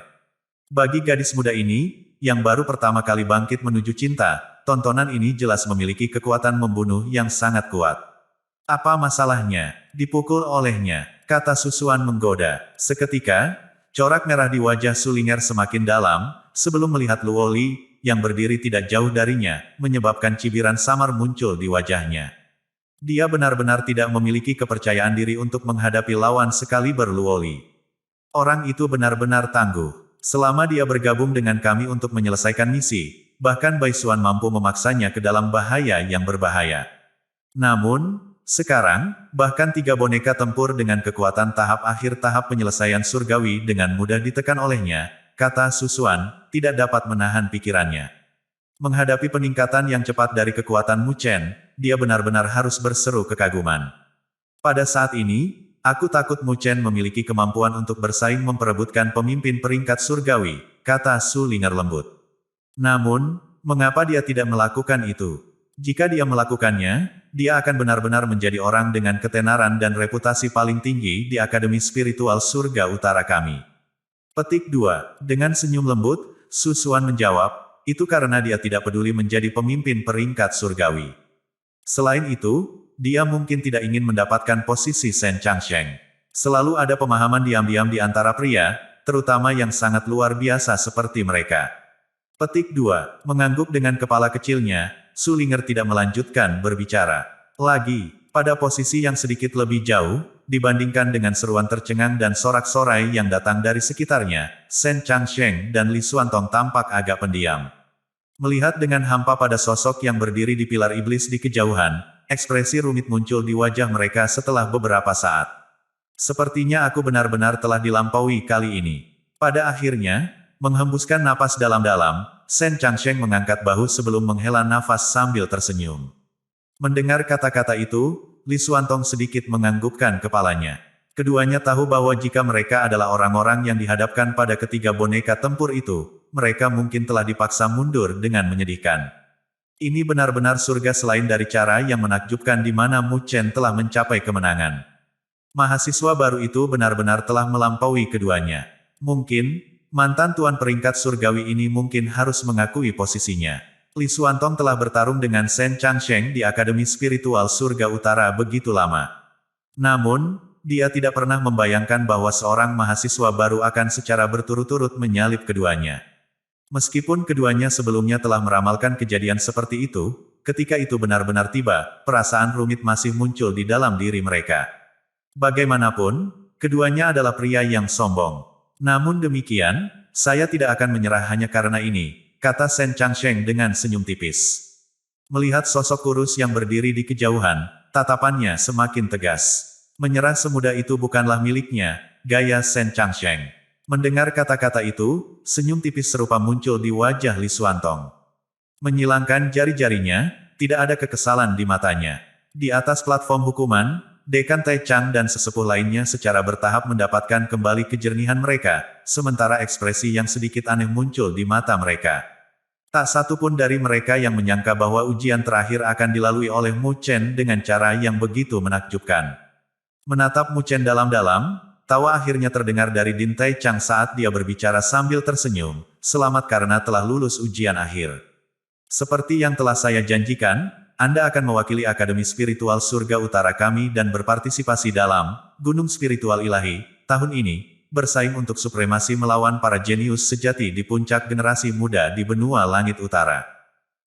Bagi gadis muda ini, yang baru pertama kali bangkit menuju cinta, tontonan ini jelas memiliki kekuatan membunuh yang sangat kuat. "Apa masalahnya?" Dipukul olehnya, kata Susuan menggoda. Seketika, corak merah di wajah Sulinger semakin dalam, sebelum melihat Luoli, yang berdiri tidak jauh darinya, menyebabkan cibiran samar muncul di wajahnya. Dia benar-benar tidak memiliki kepercayaan diri untuk menghadapi lawan sekaliber Luoli. Orang itu benar-benar tangguh. Selama dia bergabung dengan kami untuk menyelesaikan misi, bahkan Baisuan mampu memaksanya ke dalam bahaya yang berbahaya. Namun, sekarang, bahkan 3 boneka tempur dengan kekuatan tahap akhir tahap penyelesaian surgawi dengan mudah ditekan olehnya, kata Susuan, tidak dapat menahan pikirannya. Menghadapi peningkatan yang cepat dari kekuatan Mu Chen, dia benar-benar harus berseru kekaguman. Pada saat ini, aku takut Mu Chen memiliki kemampuan untuk bersaing memperebutkan pemimpin peringkat surgawi, kata Su Ling'er lembut. Namun, mengapa dia tidak melakukan itu? Jika dia melakukannya, dia akan benar-benar menjadi orang dengan ketenaran dan reputasi paling tinggi di Akademi Spiritual Surga Utara kami. Petik 2. Dengan senyum lembut, Susuan menjawab, itu karena dia tidak peduli menjadi pemimpin peringkat surgawi. Selain itu, dia mungkin tidak ingin mendapatkan posisi Shen Changsheng. Selalu ada pemahaman diam-diam di antara pria, terutama yang sangat luar biasa seperti mereka. Petik 2. Mengangguk dengan kepala kecilnya, Su Ling'er tidak melanjutkan berbicara. Lagi, pada posisi yang sedikit lebih jauh, dibandingkan dengan seruan tercengang dan sorak-sorai yang datang dari sekitarnya, Shen Changsheng dan Li Xuantong tampak agak pendiam. Melihat dengan hampa pada sosok yang berdiri di pilar iblis di kejauhan, ekspresi rumit muncul di wajah mereka setelah beberapa saat. Sepertinya aku benar-benar telah dilampaui kali ini. Pada akhirnya, menghembuskan napas dalam-dalam, Shen Changsheng mengangkat bahu sebelum menghela nafas sambil tersenyum. Mendengar kata-kata itu, Li Xuantong sedikit menganggukkan kepalanya. Keduanya tahu bahwa jika mereka adalah orang-orang yang dihadapkan pada ketiga boneka tempur itu, mereka mungkin telah dipaksa mundur dengan menyedihkan. Ini benar-benar surga selain dari cara yang menakjubkan di mana Mu Chen telah mencapai kemenangan. Mahasiswa baru itu benar-benar telah melampaui keduanya. Mungkin, mantan tuan peringkat surgawi ini mungkin harus mengakui posisinya. Li Xuantong telah bertarung dengan Shen Changsheng di Akademi Spiritual Surga Utara begitu lama. Namun, dia tidak pernah membayangkan bahwa seorang mahasiswa baru akan secara berturut-turut menyalip keduanya. Meskipun keduanya sebelumnya telah meramalkan kejadian seperti itu, ketika itu benar-benar tiba, perasaan rumit masih muncul di dalam diri mereka. Bagaimanapun, keduanya adalah pria yang sombong. Namun demikian, saya tidak akan menyerah hanya karena ini, kata Shen Changsheng dengan senyum tipis. Melihat sosok kurus yang berdiri di kejauhan, tatapannya semakin tegas. Menyerah semudah itu bukanlah miliknya, gaya Shen Changsheng. Mendengar kata-kata itu, senyum tipis serupa muncul di wajah Li Xuantong. Menyilangkan jari-jarinya, tidak ada kekesalan di matanya. Di atas platform hukuman, Dekan Tai Chang dan sesepuh lainnya secara bertahap mendapatkan kembali kejernihan mereka, sementara ekspresi yang sedikit aneh muncul di mata mereka. Tak satu pun dari mereka yang menyangka bahwa ujian terakhir akan dilalui oleh Mu Chen dengan cara yang begitu menakjubkan. Menatap Mu Chen dalam-dalam, tawa akhirnya terdengar dari Din Tai Chang saat dia berbicara sambil tersenyum, selamat karena telah lulus ujian akhir. Seperti yang telah saya janjikan, Anda akan mewakili Akademi Spiritual Surga Utara kami dan berpartisipasi dalam Gunung Spiritual Ilahi, tahun ini, bersaing untuk supremasi melawan para jenius sejati di puncak generasi muda di benua langit utara.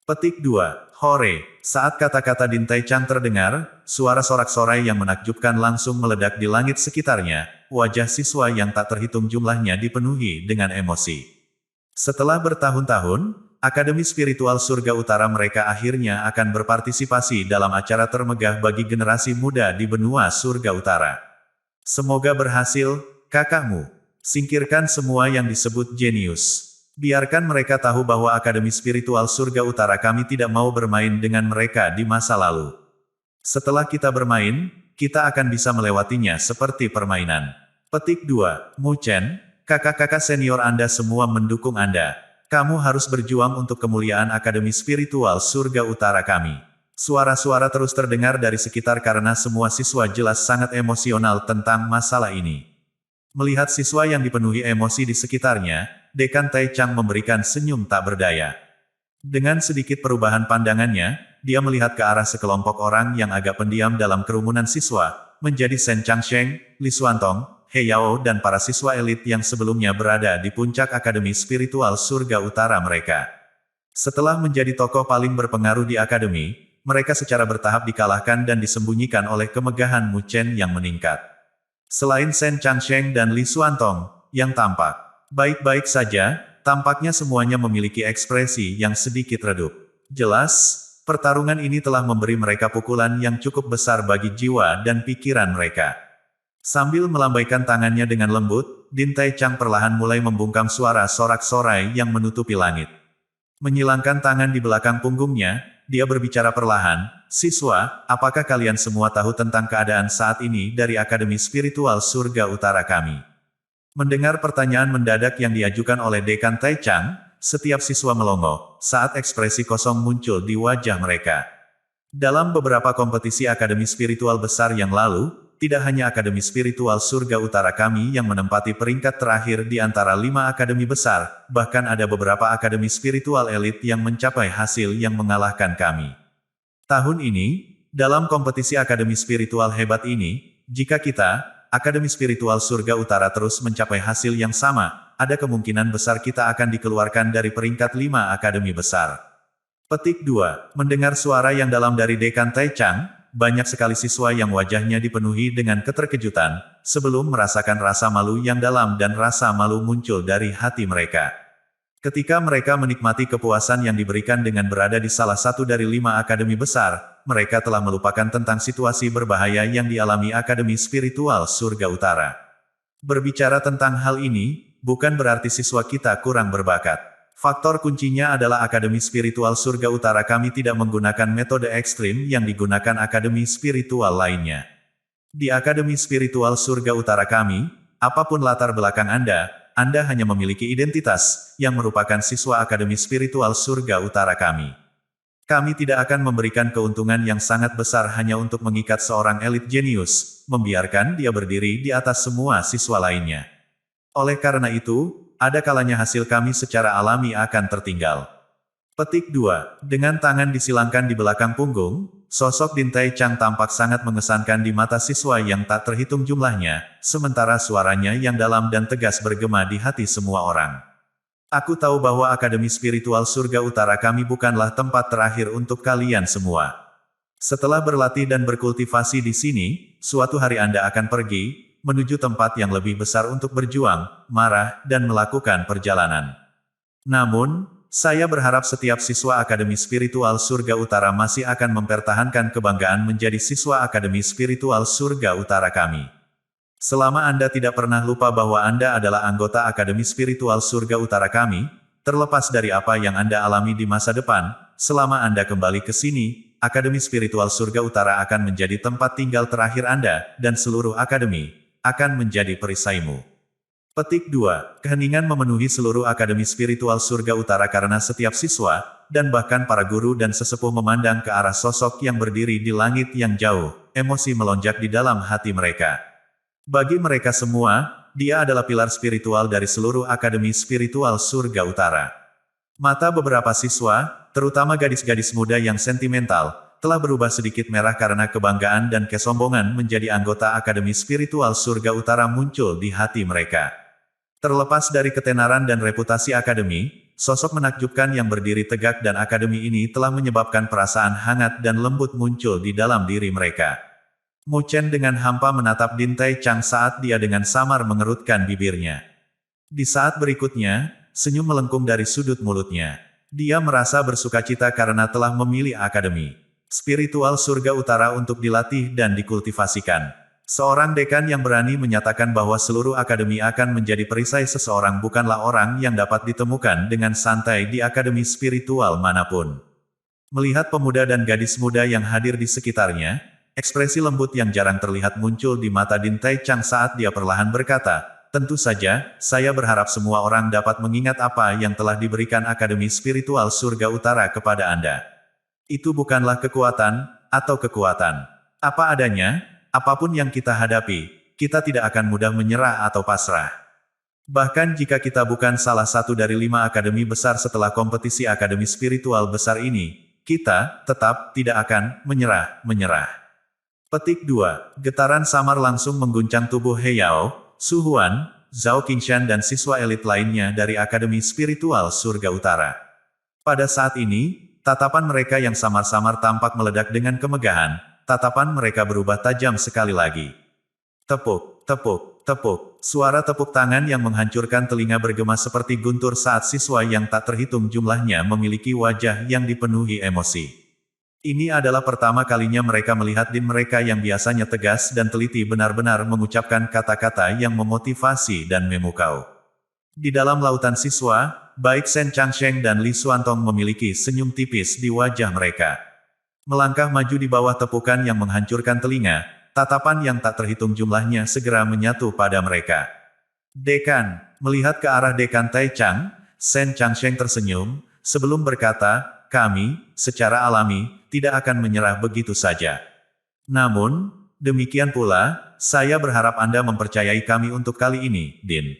Petik 2. Hore. Saat kata-kata Din Tai Chang terdengar, suara sorak-sorai yang menakjubkan langsung meledak di langit sekitarnya, wajah siswa yang tak terhitung jumlahnya dipenuhi dengan emosi. Setelah bertahun-tahun, Akademi Spiritual Surga Utara mereka akhirnya akan berpartisipasi dalam acara termegah bagi generasi muda di benua Surga Utara. Semoga berhasil, kakakmu. Singkirkan semua yang disebut jenius. Biarkan mereka tahu bahwa Akademi Spiritual Surga Utara kami tidak mau bermain dengan mereka di masa lalu. Setelah kita bermain, kita akan bisa melewatinya seperti permainan. Petik 2. Mu Chen, kakak-kakak senior Anda semua mendukung Anda. Kamu harus berjuang untuk kemuliaan Akademi Spiritual Surga Utara kami. Suara-suara terus terdengar dari sekitar karena semua siswa jelas sangat emosional tentang masalah ini. Melihat siswa yang dipenuhi emosi di sekitarnya, Dekan Tai Chang memberikan senyum tak berdaya. Dengan sedikit perubahan pandangannya, dia melihat ke arah sekelompok orang yang agak pendiam dalam kerumunan siswa, menjadi Shen Changsheng, Li Xuantong, He Yao dan para siswa elit yang sebelumnya berada di puncak Akademi Spiritual Surga Utara mereka. Setelah menjadi tokoh paling berpengaruh di Akademi, mereka secara bertahap dikalahkan dan disembunyikan oleh kemegahan Mu Chen yang meningkat. Selain Shen Changsheng dan Li Xuantong, yang tampak baik-baik saja, tampaknya semuanya memiliki ekspresi yang sedikit redup. Jelas, Pertarungan ini telah memberi mereka pukulan yang cukup besar bagi jiwa dan pikiran mereka. Sambil melambaikan tangannya dengan lembut, Din Tai Chang perlahan mulai membungkam suara sorak-sorai yang menutupi langit. Menyilangkan tangan di belakang punggungnya, dia berbicara perlahan, "Siswa, apakah kalian semua tahu tentang keadaan saat ini dari Akademi Spiritual Surga Utara kami?" Mendengar pertanyaan mendadak yang diajukan oleh Dekan Tai Chang, setiap siswa melongo, saat ekspresi kosong muncul di wajah mereka. Dalam beberapa kompetisi Akademi Spiritual besar yang lalu, tidak hanya Akademi Spiritual Surga Utara kami yang menempati peringkat terakhir di antara 5 akademi besar, bahkan ada beberapa akademi spiritual elit yang mencapai hasil yang mengalahkan kami. Tahun ini, dalam kompetisi Akademi Spiritual hebat ini, jika kita, Akademi Spiritual Surga Utara terus mencapai hasil yang sama, ada kemungkinan besar kita akan dikeluarkan dari peringkat 5 akademi besar. Petik 2. Mendengar suara yang dalam dari Dekan Tai Chang, banyak sekali siswa yang wajahnya dipenuhi dengan keterkejutan, sebelum merasakan rasa malu yang dalam dan rasa malu muncul dari hati mereka. Ketika mereka menikmati kepuasan yang diberikan dengan berada di salah satu dari 5 akademi besar, mereka telah melupakan tentang situasi berbahaya yang dialami Akademi Spiritual Surga Utara. Berbicara tentang hal ini, bukan berarti siswa kita kurang berbakat. Faktor kuncinya adalah Akademi Spiritual Surga Utara kami tidak menggunakan metode ekstrim yang digunakan akademi spiritual lainnya. Di Akademi Spiritual Surga Utara kami, apapun latar belakang Anda hanya memiliki identitas, yang merupakan siswa Akademi Spiritual Surga Utara kami. Kami tidak akan memberikan keuntungan yang sangat besar hanya untuk mengikat seorang elit jenius, membiarkan dia berdiri di atas semua siswa lainnya. Oleh karena itu, ada kalanya hasil kami secara alami akan tertinggal. Petik 2. Dengan tangan disilangkan di belakang punggung, sosok Din Tai Chang tampak sangat mengesankan di mata siswa yang tak terhitung jumlahnya, sementara suaranya yang dalam dan tegas bergema di hati semua orang. "Aku tahu bahwa Akademi Spiritual Surga Utara kami bukanlah tempat terakhir untuk kalian semua. Setelah berlatih dan berkultivasi di sini, suatu hari Anda akan pergi menuju tempat yang lebih besar untuk berjuang, marah, dan melakukan perjalanan. Namun, saya berharap setiap siswa Akademi Spiritual Surga Utara masih akan mempertahankan kebanggaan menjadi siswa Akademi Spiritual Surga Utara kami. Selama Anda tidak pernah lupa bahwa Anda adalah anggota Akademi Spiritual Surga Utara kami, terlepas dari apa yang Anda alami di masa depan, selama Anda kembali ke sini, Akademi Spiritual Surga Utara akan menjadi tempat tinggal terakhir Anda, dan seluruh akademi akan menjadi perisaimu." Petik 2. Keheningan memenuhi seluruh Akademi Spiritual Surga Utara karena setiap siswa, dan bahkan para guru dan sesepuh memandang ke arah sosok yang berdiri di langit yang jauh. Emosi melonjak di dalam hati mereka. Bagi mereka semua, dia adalah pilar spiritual dari seluruh Akademi Spiritual Surga Utara. Mata beberapa siswa, terutama gadis-gadis muda yang sentimental, telah berubah sedikit merah karena kebanggaan dan kesombongan menjadi anggota Akademi Spiritual Surga Utara muncul di hati mereka. Terlepas dari ketenaran dan reputasi akademi, sosok menakjubkan yang berdiri tegak dan akademi ini telah menyebabkan perasaan hangat dan lembut muncul di dalam diri mereka. Mu Chen dengan hampa menatap Din Tai Chang saat dia dengan samar mengerutkan bibirnya. Di saat berikutnya, senyum melengkung dari sudut mulutnya. Dia merasa bersukacita karena telah memilih akademi Spiritual Surga Utara untuk dilatih dan dikultivasikan. Seorang dekan yang berani menyatakan bahwa seluruh akademi akan menjadi perisai seseorang bukanlah orang yang dapat ditemukan dengan santai di akademi spiritual manapun. Melihat pemuda dan gadis muda yang hadir di sekitarnya, ekspresi lembut yang jarang terlihat muncul di mata Din Tai Chang saat dia perlahan berkata, "Tentu saja, saya berharap semua orang dapat mengingat apa yang telah diberikan Akademi Spiritual Surga Utara kepada Anda. Itu bukanlah kekuatan, atau kekuatan. Apa adanya, apapun yang kita hadapi, kita tidak akan mudah menyerah atau pasrah. Bahkan jika kita bukan salah satu dari 5 akademi besar setelah kompetisi akademi spiritual besar ini, kita tetap tidak akan menyerah. Petik 2. Getaran samar langsung mengguncang tubuh He Yao, Su Huan, Zhao Qingshan dan siswa elit lainnya dari Akademi Spiritual Surga Utara. Pada saat ini, tatapan mereka yang samar-samar tampak meledak dengan kemegahan, tatapan mereka berubah tajam sekali lagi. Tepuk, tepuk, tepuk. Suara tepuk tangan yang menghancurkan telinga bergema seperti guntur saat siswa yang tak terhitung jumlahnya memiliki wajah yang dipenuhi emosi. Ini adalah pertama kalinya mereka melihat Din mereka yang biasanya tegas dan teliti benar-benar mengucapkan kata-kata yang memotivasi dan memukau. Di dalam lautan siswa, baik Shen Changsheng dan Li Xuantong memiliki senyum tipis di wajah mereka. Melangkah maju di bawah tepukan yang menghancurkan telinga, tatapan yang tak terhitung jumlahnya segera menyatu pada mereka. Dekan, melihat ke arah Dekan Taichang, Shen Changsheng tersenyum, sebelum berkata, kami, secara alami, tidak akan menyerah begitu saja. Namun, demikian pula, saya berharap Anda mempercayai kami untuk kali ini, Din.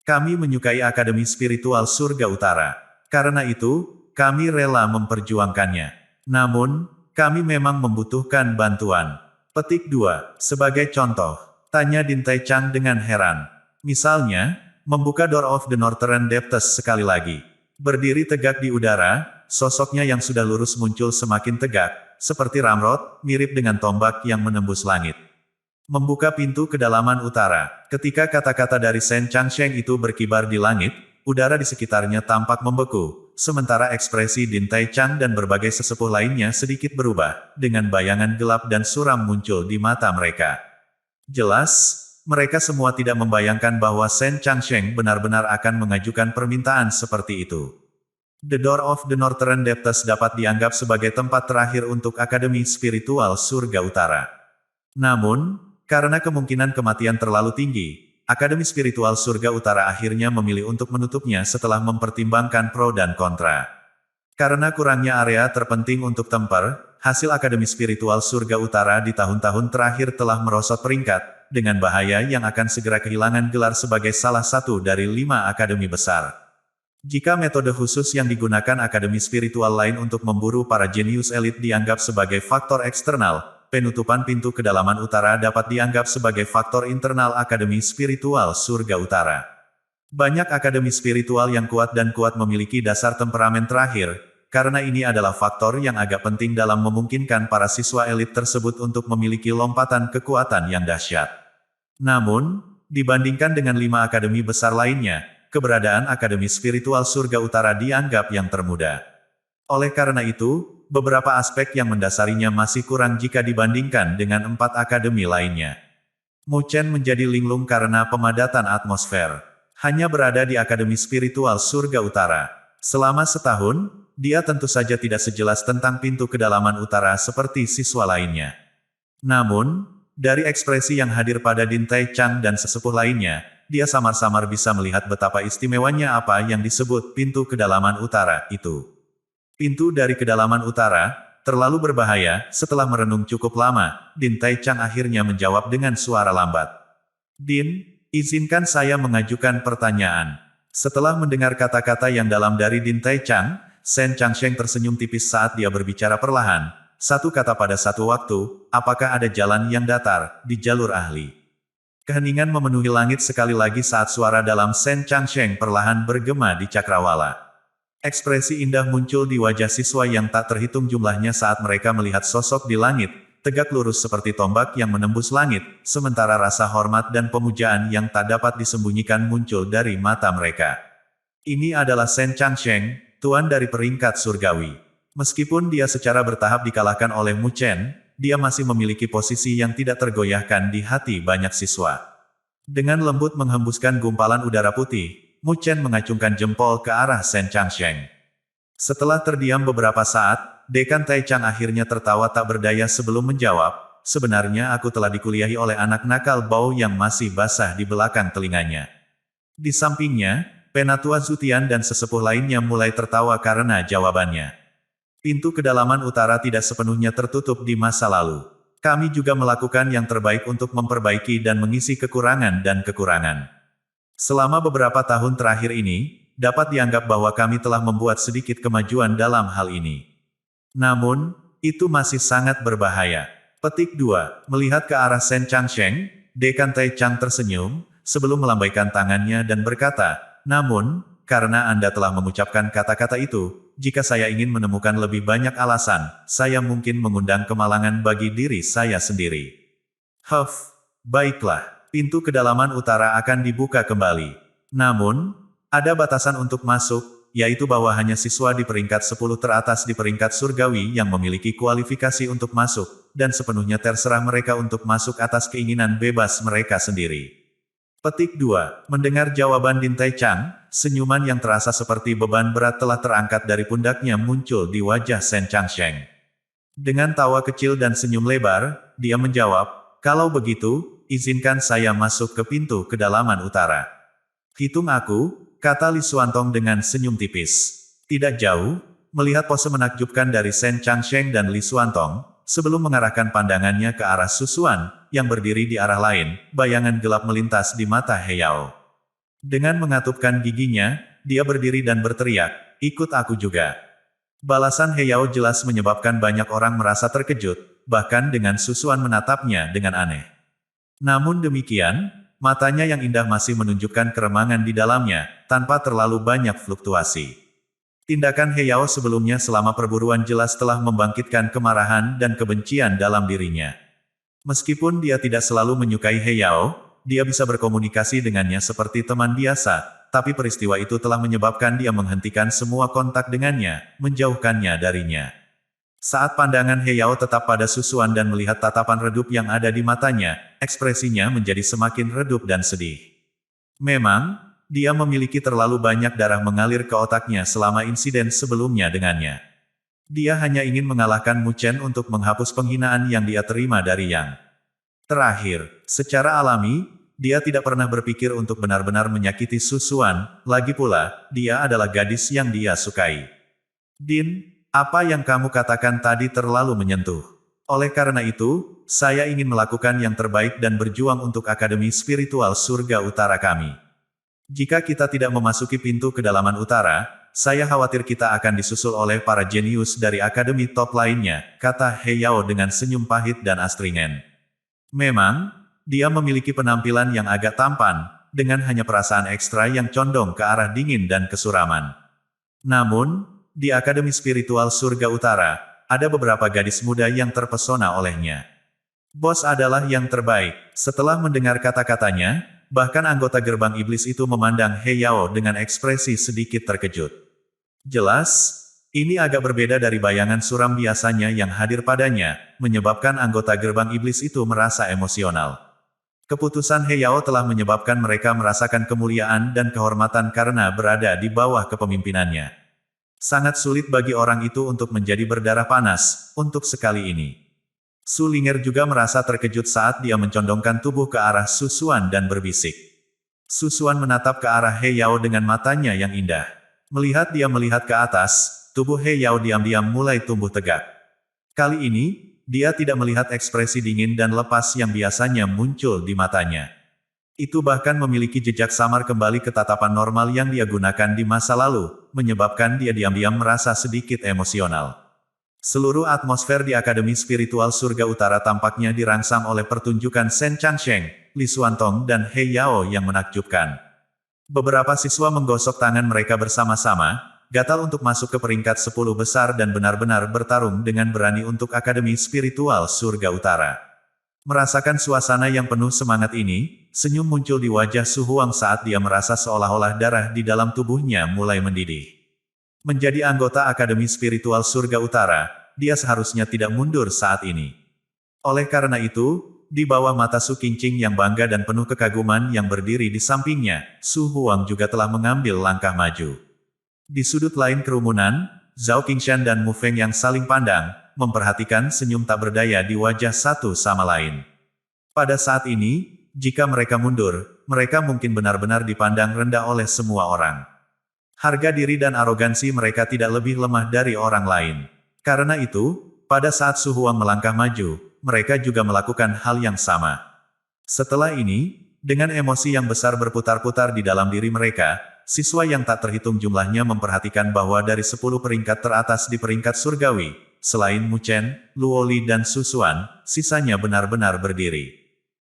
Kami menyukai Akademi Spiritual Surga Utara. Karena itu, kami rela memperjuangkannya. Namun, kami memang membutuhkan bantuan. Petik 2. Sebagai contoh, tanya Din Taichang dengan heran. Misalnya, membuka Door of the Northern Depths sekali lagi. Berdiri tegak di udara, sosoknya yang sudah lurus muncul semakin tegak, seperti ramrod, mirip dengan tombak yang menembus langit. Membuka pintu kedalaman utara. Ketika kata-kata dari Shen Changsheng itu berkibar di langit, udara di sekitarnya tampak membeku, sementara ekspresi Din Taichang dan berbagai sesepuh lainnya sedikit berubah, dengan bayangan gelap dan suram muncul di mata mereka. Jelas, mereka semua tidak membayangkan bahwa Shen Changsheng benar-benar akan mengajukan permintaan seperti itu. The Door of the Northern Depths dapat dianggap sebagai tempat terakhir untuk Akademi Spiritual Surga Utara. Namun, karena kemungkinan kematian terlalu tinggi, Akademi Spiritual Surga Utara akhirnya memilih untuk menutupnya setelah mempertimbangkan pro dan kontra. Karena kurangnya area terpenting untuk temper, hasil Akademi Spiritual Surga Utara di tahun-tahun terakhir telah merosot peringkat, dengan bahaya yang akan segera kehilangan gelar sebagai salah satu dari 5 akademi besar. Jika metode khusus yang digunakan Akademi Spiritual lain untuk memburu para jenius elit dianggap sebagai faktor eksternal, penutupan pintu kedalaman utara dapat dianggap sebagai faktor internal Akademi Spiritual Surga Utara. Banyak akademi spiritual yang kuat dan kuat memiliki dasar temperamen terakhir, karena ini adalah faktor yang agak penting dalam memungkinkan para siswa elit tersebut untuk memiliki lompatan kekuatan yang dahsyat. Namun, dibandingkan dengan 5 akademi besar lainnya, keberadaan Akademi Spiritual Surga Utara dianggap yang termuda. Oleh karena itu, beberapa aspek yang mendasarinya masih kurang jika dibandingkan dengan 4 akademi lainnya. Mu Chen menjadi linglung karena pemadatan atmosfer. Hanya berada di Akademi Spiritual Surga Utara. Selama setahun, dia tentu saja tidak sejelas tentang pintu kedalaman utara seperti siswa lainnya. Namun, dari ekspresi yang hadir pada Din Taichang dan sesepuh lainnya, dia samar-samar bisa melihat betapa istimewanya apa yang disebut pintu kedalaman utara itu. Pintu dari kedalaman utara, terlalu berbahaya. Setelah merenung cukup lama, Din Taichang akhirnya menjawab dengan suara lambat. Din, izinkan saya mengajukan pertanyaan. Setelah mendengar kata-kata yang dalam dari Din Taichang, Shen Changsheng tersenyum tipis saat dia berbicara perlahan. Satu kata pada satu waktu, apakah ada jalan yang datar, di jalur ahli? Keheningan memenuhi langit sekali lagi saat suara dalam Shen Changsheng perlahan bergema di cakrawala. Ekspresi indah muncul di wajah siswa yang tak terhitung jumlahnya saat mereka melihat sosok di langit, tegak lurus seperti tombak yang menembus langit, sementara rasa hormat dan pemujaan yang tak dapat disembunyikan muncul dari mata mereka. Ini adalah Shen Changsheng, tuan dari peringkat surgawi. Meskipun dia secara bertahap dikalahkan oleh Mu Chen, dia masih memiliki posisi yang tidak tergoyahkan di hati banyak siswa. Dengan lembut menghembuskan gumpalan udara putih, Mu Chen mengacungkan jempol ke arah Shen Changsheng. Setelah terdiam beberapa saat, Dekan Taichang akhirnya tertawa tak berdaya sebelum menjawab, sebenarnya aku telah dikuliahi oleh anak nakal Bao yang masih basah di belakang telinganya. Di sampingnya, Penatua Zutian dan sesepuh lainnya mulai tertawa karena jawabannya. Pintu kedalaman utara tidak sepenuhnya tertutup di masa lalu. Kami juga melakukan yang terbaik untuk memperbaiki dan mengisi kekurangan dan kekurangan. Selama beberapa tahun terakhir ini, dapat dianggap bahwa kami telah membuat sedikit kemajuan dalam hal ini. Namun, itu masih sangat berbahaya. Petik 2. Melihat ke arah Shen Changsheng, Dekan Taichang tersenyum, sebelum melambaikan tangannya dan berkata, namun, karena Anda telah mengucapkan kata-kata itu, jika saya ingin menemukan lebih banyak alasan, saya mungkin mengundang kemalangan bagi diri saya sendiri. Baiklah. Pintu kedalaman utara akan dibuka kembali. Namun, ada batasan untuk masuk, yaitu bahwa hanya siswa di peringkat 10 teratas di peringkat surgawi yang memiliki kualifikasi untuk masuk, dan sepenuhnya terserah mereka untuk masuk atas keinginan bebas mereka sendiri. Petik 2. Mendengar jawaban Din Tai Chang, senyuman yang terasa seperti beban berat telah terangkat dari pundaknya muncul di wajah Shen Changsheng. Dengan tawa kecil dan senyum lebar, dia menjawab, "Kalau begitu, izinkan saya masuk ke pintu kedalaman utara." "Hitung aku," kata Li Xuantong dengan senyum tipis. Tidak jauh, melihat pose menakjubkan dari Shen Changsheng dan Li Xuantong, sebelum mengarahkan pandangannya ke arah Su Xuan, yang berdiri di arah lain, bayangan gelap melintas di mata He Yao. Dengan mengatupkan giginya, dia berdiri dan berteriak, "Ikut aku juga." Balasan He Yao jelas menyebabkan banyak orang merasa terkejut, bahkan dengan Su Xuan menatapnya dengan aneh. Namun demikian, matanya yang indah masih menunjukkan keremangan di dalamnya, tanpa terlalu banyak fluktuasi. Tindakan He Yao sebelumnya selama perburuan jelas telah membangkitkan kemarahan dan kebencian dalam dirinya. Meskipun dia tidak selalu menyukai He Yao, dia bisa berkomunikasi dengannya seperti teman biasa, tapi peristiwa itu telah menyebabkan dia menghentikan semua kontak dengannya, menjauhkannya darinya. Saat pandangan He Yao tetap pada Su Xuan dan melihat tatapan redup yang ada di matanya, ekspresinya menjadi semakin redup dan sedih. Memang, dia memiliki terlalu banyak darah mengalir ke otaknya selama insiden sebelumnya dengannya. Dia hanya ingin mengalahkan Mu Chen untuk menghapus penghinaan yang dia terima dari Yang. Terakhir, secara alami, dia tidak pernah berpikir untuk benar-benar menyakiti Su Xuan, lagi pula, dia adalah gadis yang dia sukai. "Din, apa yang kamu katakan tadi terlalu menyentuh. Oleh karena itu, saya ingin melakukan yang terbaik dan berjuang untuk Akademi Spiritual Surga Utara kami. Jika kita tidak memasuki pintu kedalaman utara, saya khawatir kita akan disusul oleh para jenius dari Akademi top lainnya," kata He Yao dengan senyum pahit dan astringen. Memang, dia memiliki penampilan yang agak tampan, dengan hanya perasaan ekstra yang condong ke arah dingin dan kesuraman. Namun, di Akademi Spiritual Surga Utara, ada beberapa gadis muda yang terpesona olehnya. "Bos adalah yang terbaik." Setelah mendengar kata-katanya, bahkan anggota gerbang iblis itu memandang He Yao dengan ekspresi sedikit terkejut. Jelas, ini agak berbeda dari bayangan suram biasanya yang hadir padanya, menyebabkan anggota gerbang iblis itu merasa emosional. Keputusan He Yao telah menyebabkan mereka merasakan kemuliaan dan kehormatan karena berada di bawah kepemimpinannya. Sangat sulit bagi orang itu untuk menjadi berdarah panas, untuk sekali ini. Su Linger juga merasa terkejut saat dia mencondongkan tubuh ke arah Su Xuan dan berbisik. Su Xuan menatap ke arah He Yao dengan matanya yang indah. Melihat dia melihat ke atas, tubuh He Yao diam-diam mulai tumbuh tegak. Kali ini, dia tidak melihat ekspresi dingin dan lepas yang biasanya muncul di matanya. Itu bahkan memiliki jejak samar kembali ke tatapan normal yang dia gunakan di masa lalu, menyebabkan dia diam-diam merasa sedikit emosional. Seluruh atmosfer di Akademi Spiritual Surga Utara tampaknya dirangsang oleh pertunjukan Shen Changsheng, Li Xuantong dan He Yao yang menakjubkan. Beberapa siswa menggosok tangan mereka bersama-sama, gatal untuk masuk ke peringkat 10 besar dan benar-benar bertarung dengan berani untuk Akademi Spiritual Surga Utara. Merasakan suasana yang penuh semangat ini, senyum muncul di wajah Su Huang saat dia merasa seolah-olah darah di dalam tubuhnya mulai mendidih. Menjadi anggota Akademi Spiritual Surga Utara, dia seharusnya tidak mundur saat ini. Oleh karena itu, di bawah mata Su Qingqing yang bangga dan penuh kekaguman yang berdiri di sampingnya, Su Huang juga telah mengambil langkah maju. Di sudut lain kerumunan, Zhao Qingshan dan Mu Feng yang saling pandang, memperhatikan senyum tak berdaya di wajah satu sama lain. Pada saat ini, jika mereka mundur, mereka mungkin benar-benar dipandang rendah oleh semua orang. Harga diri dan arogansi mereka tidak lebih lemah dari orang lain. Karena itu, pada saat Su Huang melangkah maju, mereka juga melakukan hal yang sama. Setelah ini, dengan emosi yang besar berputar-putar di dalam diri mereka, siswa yang tak terhitung jumlahnya memperhatikan bahwa dari 10 peringkat teratas di peringkat surgawi, selain Mu Chen, Luo Li dan Su Xuan, sisanya benar-benar berdiri.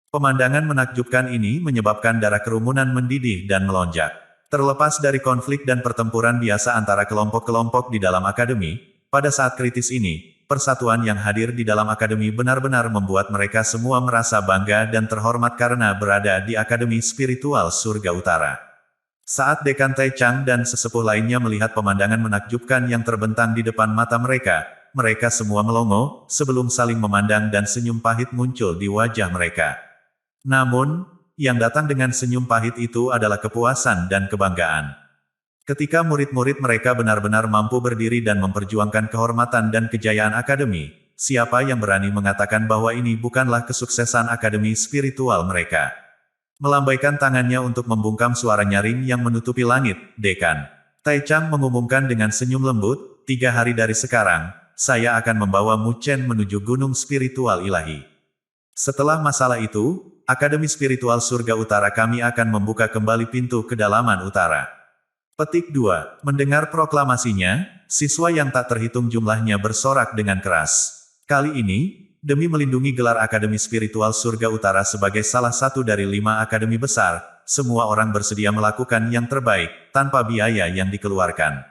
Pemandangan menakjubkan ini menyebabkan darah kerumunan mendidih dan melonjak. Terlepas dari konflik dan pertempuran biasa antara kelompok-kelompok di dalam akademi, pada saat kritis ini, persatuan yang hadir di dalam akademi benar-benar membuat mereka semua merasa bangga dan terhormat karena berada di Akademi Spiritual Surga Utara. Saat Dekan Tai Chang dan sesepuh lainnya melihat pemandangan menakjubkan yang terbentang di depan mata mereka, mereka semua melongo, sebelum saling memandang dan senyum pahit muncul di wajah mereka. Namun, yang datang dengan senyum pahit itu adalah kepuasan dan kebanggaan. Ketika murid-murid mereka benar-benar mampu berdiri dan memperjuangkan kehormatan dan kejayaan akademi, siapa yang berani mengatakan bahwa ini bukanlah kesuksesan akademi spiritual mereka? Melambaikan tangannya untuk membungkam suara nyaring yang menutupi langit, Dekan Tai Chang mengumumkan dengan senyum lembut, 3 hari dari sekarang, saya akan membawa Mu Chen menuju gunung spiritual ilahi. Setelah masalah itu, Akademi Spiritual Surga Utara kami akan membuka kembali pintu kedalaman utara. Petik 2. Mendengar proklamasinya, siswa yang tak terhitung jumlahnya bersorak dengan keras. Kali ini, demi melindungi gelar Akademi Spiritual Surga Utara sebagai salah satu dari 5 akademi besar, semua orang bersedia melakukan yang terbaik, tanpa biaya yang dikeluarkan.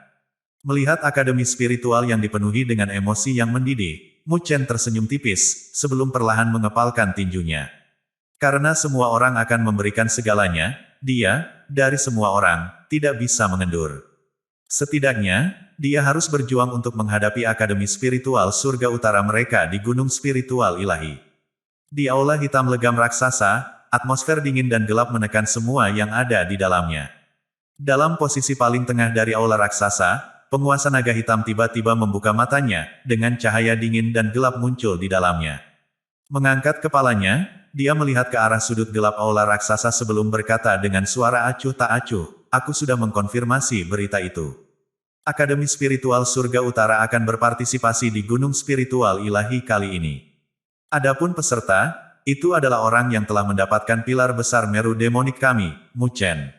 Melihat Akademi Spiritual yang dipenuhi dengan emosi yang mendidih, Mu Chen tersenyum tipis, sebelum perlahan mengepalkan tinjunya. Karena semua orang akan memberikan segalanya, dia, dari semua orang, tidak bisa mengendur. Setidaknya, dia harus berjuang untuk menghadapi Akademi Spiritual Surga Utara mereka di Gunung Spiritual Ilahi. Di aula hitam legam raksasa, atmosfer dingin dan gelap menekan semua yang ada di dalamnya. Dalam posisi paling tengah dari aula raksasa, penguasa naga hitam tiba-tiba membuka matanya, dengan cahaya dingin dan gelap muncul di dalamnya. Mengangkat kepalanya, dia melihat ke arah sudut gelap aula raksasa sebelum berkata dengan suara acuh tak acuh, aku sudah mengkonfirmasi berita itu. Akademi Spiritual Surga Utara akan berpartisipasi di Gunung Spiritual Ilahi kali ini. Adapun peserta, itu adalah orang yang telah mendapatkan pilar besar Meru Demonik kami, Mu Chen.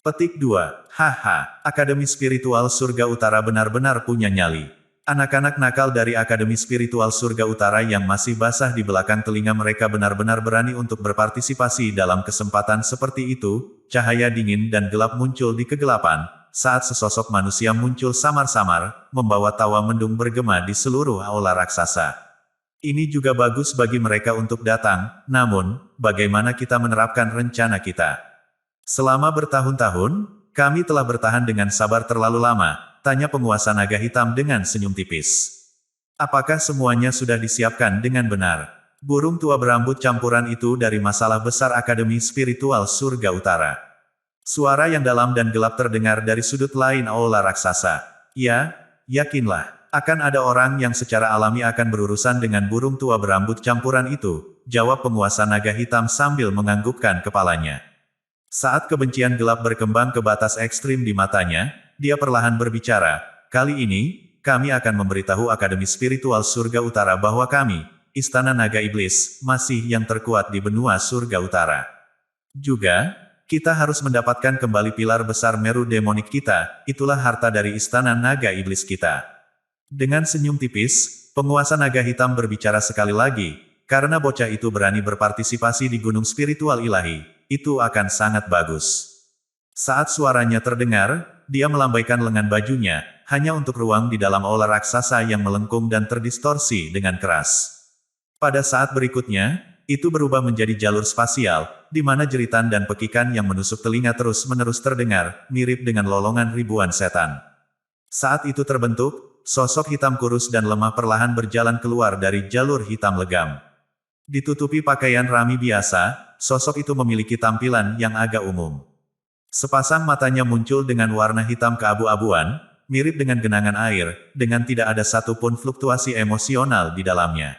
Petik 2. Haha, Akademi Spiritual Surga Utara benar-benar punya nyali. Anak-anak nakal dari Akademi Spiritual Surga Utara yang masih basah di belakang telinga mereka benar-benar berani untuk berpartisipasi dalam kesempatan seperti itu. Cahaya dingin dan gelap muncul di kegelapan, saat sesosok manusia muncul samar-samar, membawa tawa mendung bergema di seluruh aula raksasa. Ini juga bagus bagi mereka untuk datang, namun, bagaimana kita menerapkan rencana kita? Selama bertahun-tahun, kami telah bertahan dengan sabar terlalu lama, tanya penguasa naga hitam dengan senyum tipis. Apakah semuanya sudah disiapkan dengan benar? Burung tua berambut campuran itu dari masalah besar Akademi Spiritual Surga Utara. Suara yang dalam dan gelap terdengar dari sudut lain aula raksasa. Ya, yakinlah, akan ada orang yang secara alami akan berurusan dengan burung tua berambut campuran itu, jawab penguasa naga hitam sambil menganggukkan kepalanya. Saat kebencian gelap berkembang ke batas ekstrim di matanya, dia perlahan berbicara, kali ini, kami akan memberitahu Akademi Spiritual Surga Utara bahwa kami, Istana Naga Iblis, masih yang terkuat di benua Surga Utara. Juga, kita harus mendapatkan kembali pilar besar Meru Demonik kita, itulah harta dari Istana Naga Iblis kita. Dengan senyum tipis, penguasa naga hitam berbicara sekali lagi, karena bocah itu berani berpartisipasi di Gunung Spiritual Ilahi, itu akan sangat bagus. Saat suaranya terdengar, dia melambaikan lengan bajunya, hanya untuk ruang di dalam aula raksasa yang melengkung dan terdistorsi dengan keras. Pada saat berikutnya, itu berubah menjadi jalur spasial, di mana jeritan dan pekikan yang menusuk telinga terus-menerus terdengar, mirip dengan lolongan ribuan setan. Saat itu terbentuk, sosok hitam kurus dan lemah perlahan berjalan keluar dari jalur hitam legam. Ditutupi pakaian rami biasa, sosok itu memiliki tampilan yang agak umum. Sepasang matanya muncul dengan warna hitam keabu-abuan, mirip dengan genangan air, dengan tidak ada satupun fluktuasi emosional di dalamnya.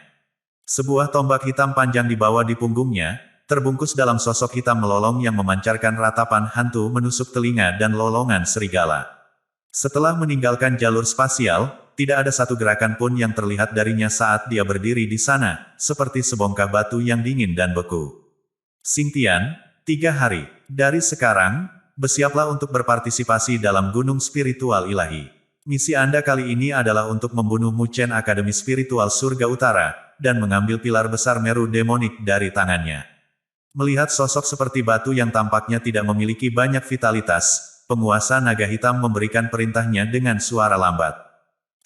Sebuah tombak hitam panjang dibawa di punggungnya, terbungkus dalam sosok hitam melolong yang memancarkan ratapan hantu menusuk telinga dan lolongan serigala. Setelah meninggalkan jalur spasial, tidak ada satu gerakan pun yang terlihat darinya saat dia berdiri di sana, seperti sebongkah batu yang dingin dan beku. Xingtian, 3 hari. Dari sekarang, bersiaplah untuk berpartisipasi dalam Gunung Spiritual Ilahi. Misi Anda kali ini adalah untuk membunuh Mu Chen Akademi Spiritual Surga Utara, dan mengambil pilar besar Meru Demonik dari tangannya. Melihat sosok seperti batu yang tampaknya tidak memiliki banyak vitalitas, penguasa naga hitam memberikan perintahnya dengan suara lambat.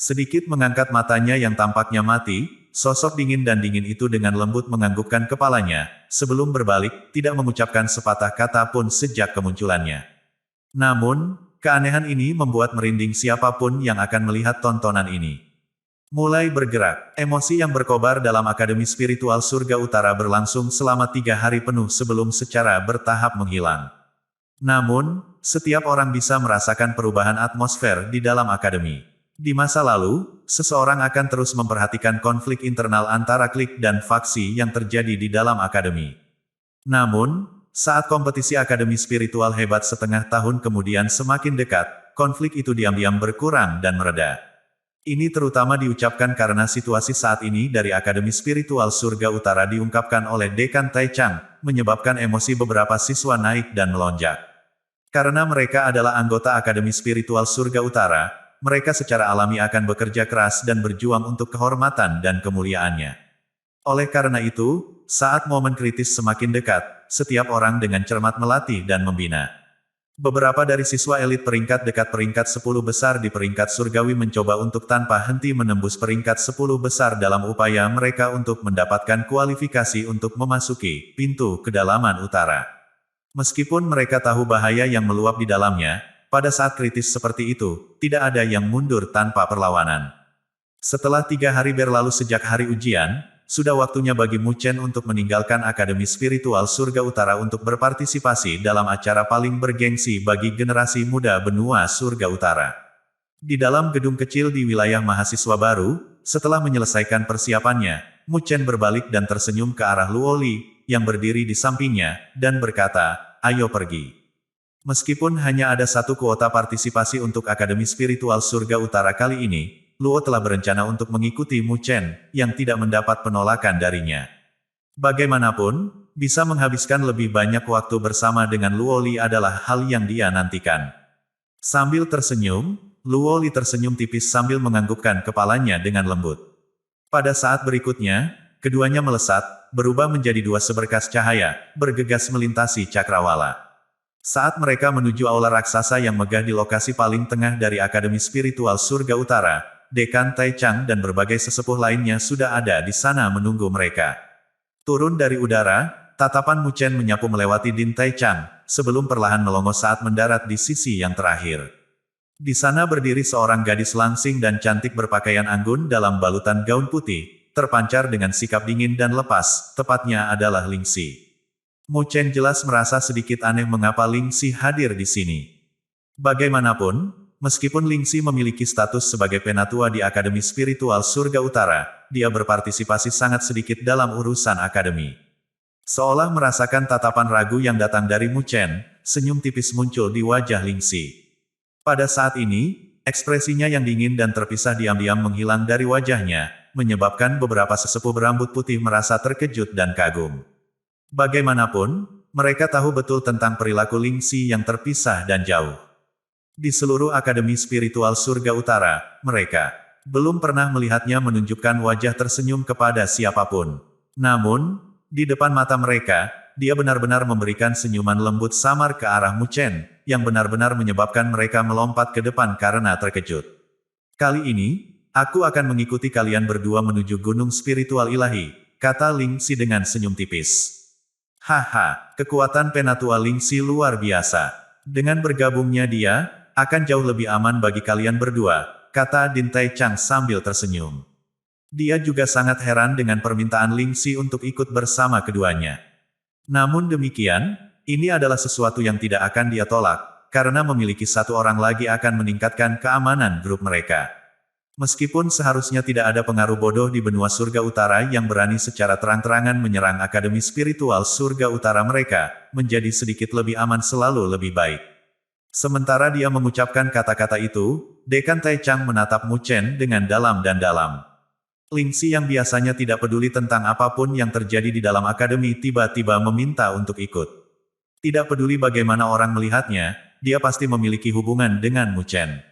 Sedikit mengangkat matanya yang tampaknya mati, sosok dingin dan dingin itu dengan lembut menganggukkan kepalanya, sebelum berbalik, tidak mengucapkan sepatah kata pun sejak kemunculannya. Namun, keanehan ini membuat merinding siapapun yang akan melihat tontonan ini. Mulai bergerak, emosi yang berkobar dalam Akademi Spiritual Surga Utara berlangsung selama 3 hari penuh sebelum secara bertahap menghilang. Namun, setiap orang bisa merasakan perubahan atmosfer di dalam akademi. Di masa lalu, seseorang akan terus memperhatikan konflik internal antara klik dan faksi yang terjadi di dalam akademi. Namun, saat kompetisi Akademi Spiritual hebat setengah tahun kemudian semakin dekat, konflik itu diam-diam berkurang dan mereda. Ini terutama diucapkan karena situasi saat ini dari Akademi Spiritual Surga Utara diungkapkan oleh Dekan Taichang, menyebabkan emosi beberapa siswa naik dan melonjak. Karena mereka adalah anggota Akademi Spiritual Surga Utara, mereka secara alami akan bekerja keras dan berjuang untuk kehormatan dan kemuliaannya. Oleh karena itu, saat momen kritis semakin dekat, setiap orang dengan cermat melatih dan membina. Beberapa dari siswa elit peringkat dekat peringkat 10 besar di peringkat surgawi mencoba untuk tanpa henti menembus peringkat 10 besar dalam upaya mereka untuk mendapatkan kualifikasi untuk memasuki pintu kedalaman utara. Meskipun mereka tahu bahaya yang meluap di dalamnya, pada saat kritis seperti itu, tidak ada yang mundur tanpa perlawanan. Setelah 3 hari berlalu sejak hari ujian, sudah waktunya bagi Mu Chen untuk meninggalkan Akademi Spiritual Surga Utara untuk berpartisipasi dalam acara paling bergengsi bagi generasi muda benua Surga Utara. Di dalam gedung kecil di wilayah mahasiswa baru, setelah menyelesaikan persiapannya, Mu Chen berbalik dan tersenyum ke arah Luo Li, yang berdiri di sampingnya, dan berkata, "Ayo pergi." Meskipun hanya ada satu kuota partisipasi untuk Akademi Spiritual Surga Utara kali ini, Luo telah berencana untuk mengikuti Mu Chen, yang tidak mendapat penolakan darinya. Bagaimanapun, bisa menghabiskan lebih banyak waktu bersama dengan Luo Li adalah hal yang dia nantikan. Sambil tersenyum, Luo Li tersenyum tipis sambil menganggukkan kepalanya dengan lembut. Pada saat berikutnya, keduanya melesat, berubah menjadi 2 seberkas cahaya, bergegas melintasi cakrawala. Saat mereka menuju aula raksasa yang megah di lokasi paling tengah dari Akademi Spiritual Surga Utara, Dekan Taichang dan berbagai sesepuh lainnya sudah ada di sana menunggu mereka. Turun dari udara, tatapan Mu Chen menyapu melewati Din Taichang, sebelum perlahan melongo saat mendarat di sisi yang terakhir. Di sana berdiri seorang gadis langsing dan cantik berpakaian anggun dalam balutan gaun putih, terpancar dengan sikap dingin dan lepas, tepatnya adalah Ling Xi. Mu Chen jelas merasa sedikit aneh mengapa Ling Xi hadir di sini. Bagaimanapun, meskipun Ling Xi memiliki status sebagai penatua di Akademi Spiritual Surga Utara, dia berpartisipasi sangat sedikit dalam urusan akademi. Seolah merasakan tatapan ragu yang datang dari Mu Chen, senyum tipis muncul di wajah Ling Xi. Pada saat ini, ekspresinya yang dingin dan terpisah diam-diam menghilang dari wajahnya, menyebabkan beberapa sesepuh berambut putih merasa terkejut dan kagum. Bagaimanapun, mereka tahu betul tentang perilaku Ling Xi yang terpisah dan jauh. Di seluruh Akademi Spiritual Surga Utara, mereka belum pernah melihatnya menunjukkan wajah tersenyum kepada siapapun. Namun, di depan mata mereka, dia benar-benar memberikan senyuman lembut samar ke arah Mu Chen, yang benar-benar menyebabkan mereka melompat ke depan karena terkejut. "Kali ini, aku akan mengikuti kalian berdua menuju Gunung Spiritual Ilahi," kata Ling Xi dengan senyum tipis. "Haha, kekuatan penatua Ling Xi luar biasa. Dengan bergabungnya dia, akan jauh lebih aman bagi kalian berdua," kata Din Taichang sambil tersenyum. Dia juga sangat heran dengan permintaan Ling Xi untuk ikut bersama keduanya. Namun demikian, ini adalah sesuatu yang tidak akan dia tolak, karena memiliki satu orang lagi akan meningkatkan keamanan grup mereka. Meskipun seharusnya tidak ada pengaruh bodoh di benua Surga Utara yang berani secara terang-terangan menyerang Akademi Spiritual Surga Utara mereka, menjadi sedikit lebih aman selalu lebih baik. Sementara dia mengucapkan kata-kata itu, Dekan Taichang menatap Mu Chen dengan dalam dan dalam. Ling Xi yang biasanya tidak peduli tentang apapun yang terjadi di dalam akademi tiba-tiba meminta untuk ikut. Tidak peduli bagaimana orang melihatnya, dia pasti memiliki hubungan dengan Mu Chen.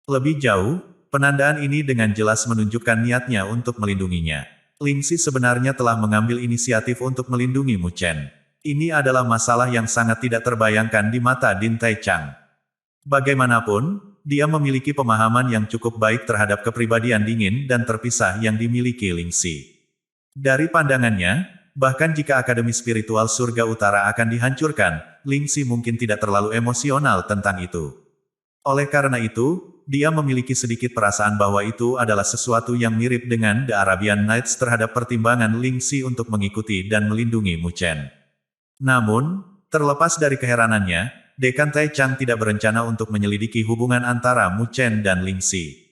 Lebih jauh, penandaan ini dengan jelas menunjukkan niatnya untuk melindunginya. Ling Xi sebenarnya telah mengambil inisiatif untuk melindungi Mu Chen. Ini adalah masalah yang sangat tidak terbayangkan di mata Din Taichang. Bagaimanapun, dia memiliki pemahaman yang cukup baik terhadap kepribadian dingin dan terpisah yang dimiliki Ling Xi. Dari pandangannya, bahkan jika Akademi Spiritual Surga Utara akan dihancurkan, Lingxi mungkin tidak terlalu emosional tentang itu. Oleh karena itu, dia memiliki sedikit perasaan bahwa itu adalah sesuatu yang mirip dengan The Arabian Nights terhadap pertimbangan Lingxi untuk mengikuti dan melindungi Mu Chen. Namun, terlepas dari keheranannya, Dekan Tai Chang tidak berencana untuk menyelidiki hubungan antara Mu Chen dan Lingxi.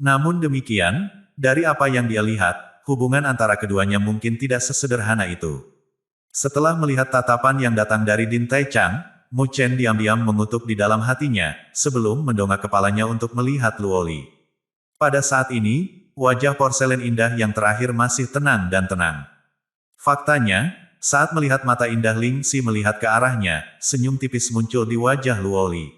Namun demikian, dari apa yang dia lihat, hubungan antara keduanya mungkin tidak sesederhana itu. Setelah melihat tatapan yang datang dari Din Tai Chang, Mu Chen diam-diam mengutuk di dalam hatinya, sebelum mendongak kepalanya untuk melihat Luoli. Pada saat ini, wajah porselen indah yang terakhir masih tenang dan tenang. Faktanya, saat melihat mata indah Lingxi melihat ke arahnya, senyum tipis muncul di wajah Luoli.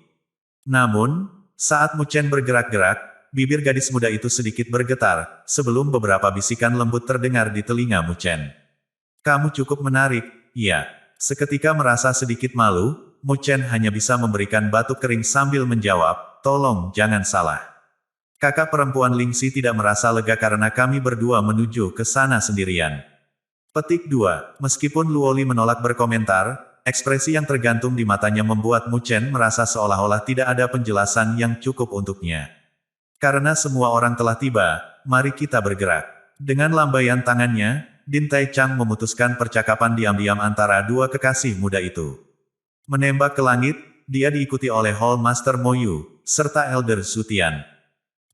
Namun, saat Mu Chen bergerak-gerak, bibir gadis muda itu sedikit bergetar, sebelum beberapa bisikan lembut terdengar di telinga Mu Chen. Kamu cukup menarik, iya. Seketika merasa sedikit malu, Mu Chen hanya bisa memberikan batuk kering sambil menjawab, tolong jangan salah. Kakak perempuan Lingxi tidak merasa lega karena kami berdua menuju ke sana sendirian. Petik 2. Meskipun Luoli menolak berkomentar, ekspresi yang tergantung di matanya membuat Mu Chen merasa seolah-olah tidak ada penjelasan yang cukup untuknya. Karena semua orang telah tiba, mari kita bergerak. Dengan lambaian tangannya, Din Tai Chang memutuskan percakapan diam-diam antara dua kekasih muda itu. Menembak ke langit, dia diikuti oleh Hall Master Mo Yu, serta Elder Zutian.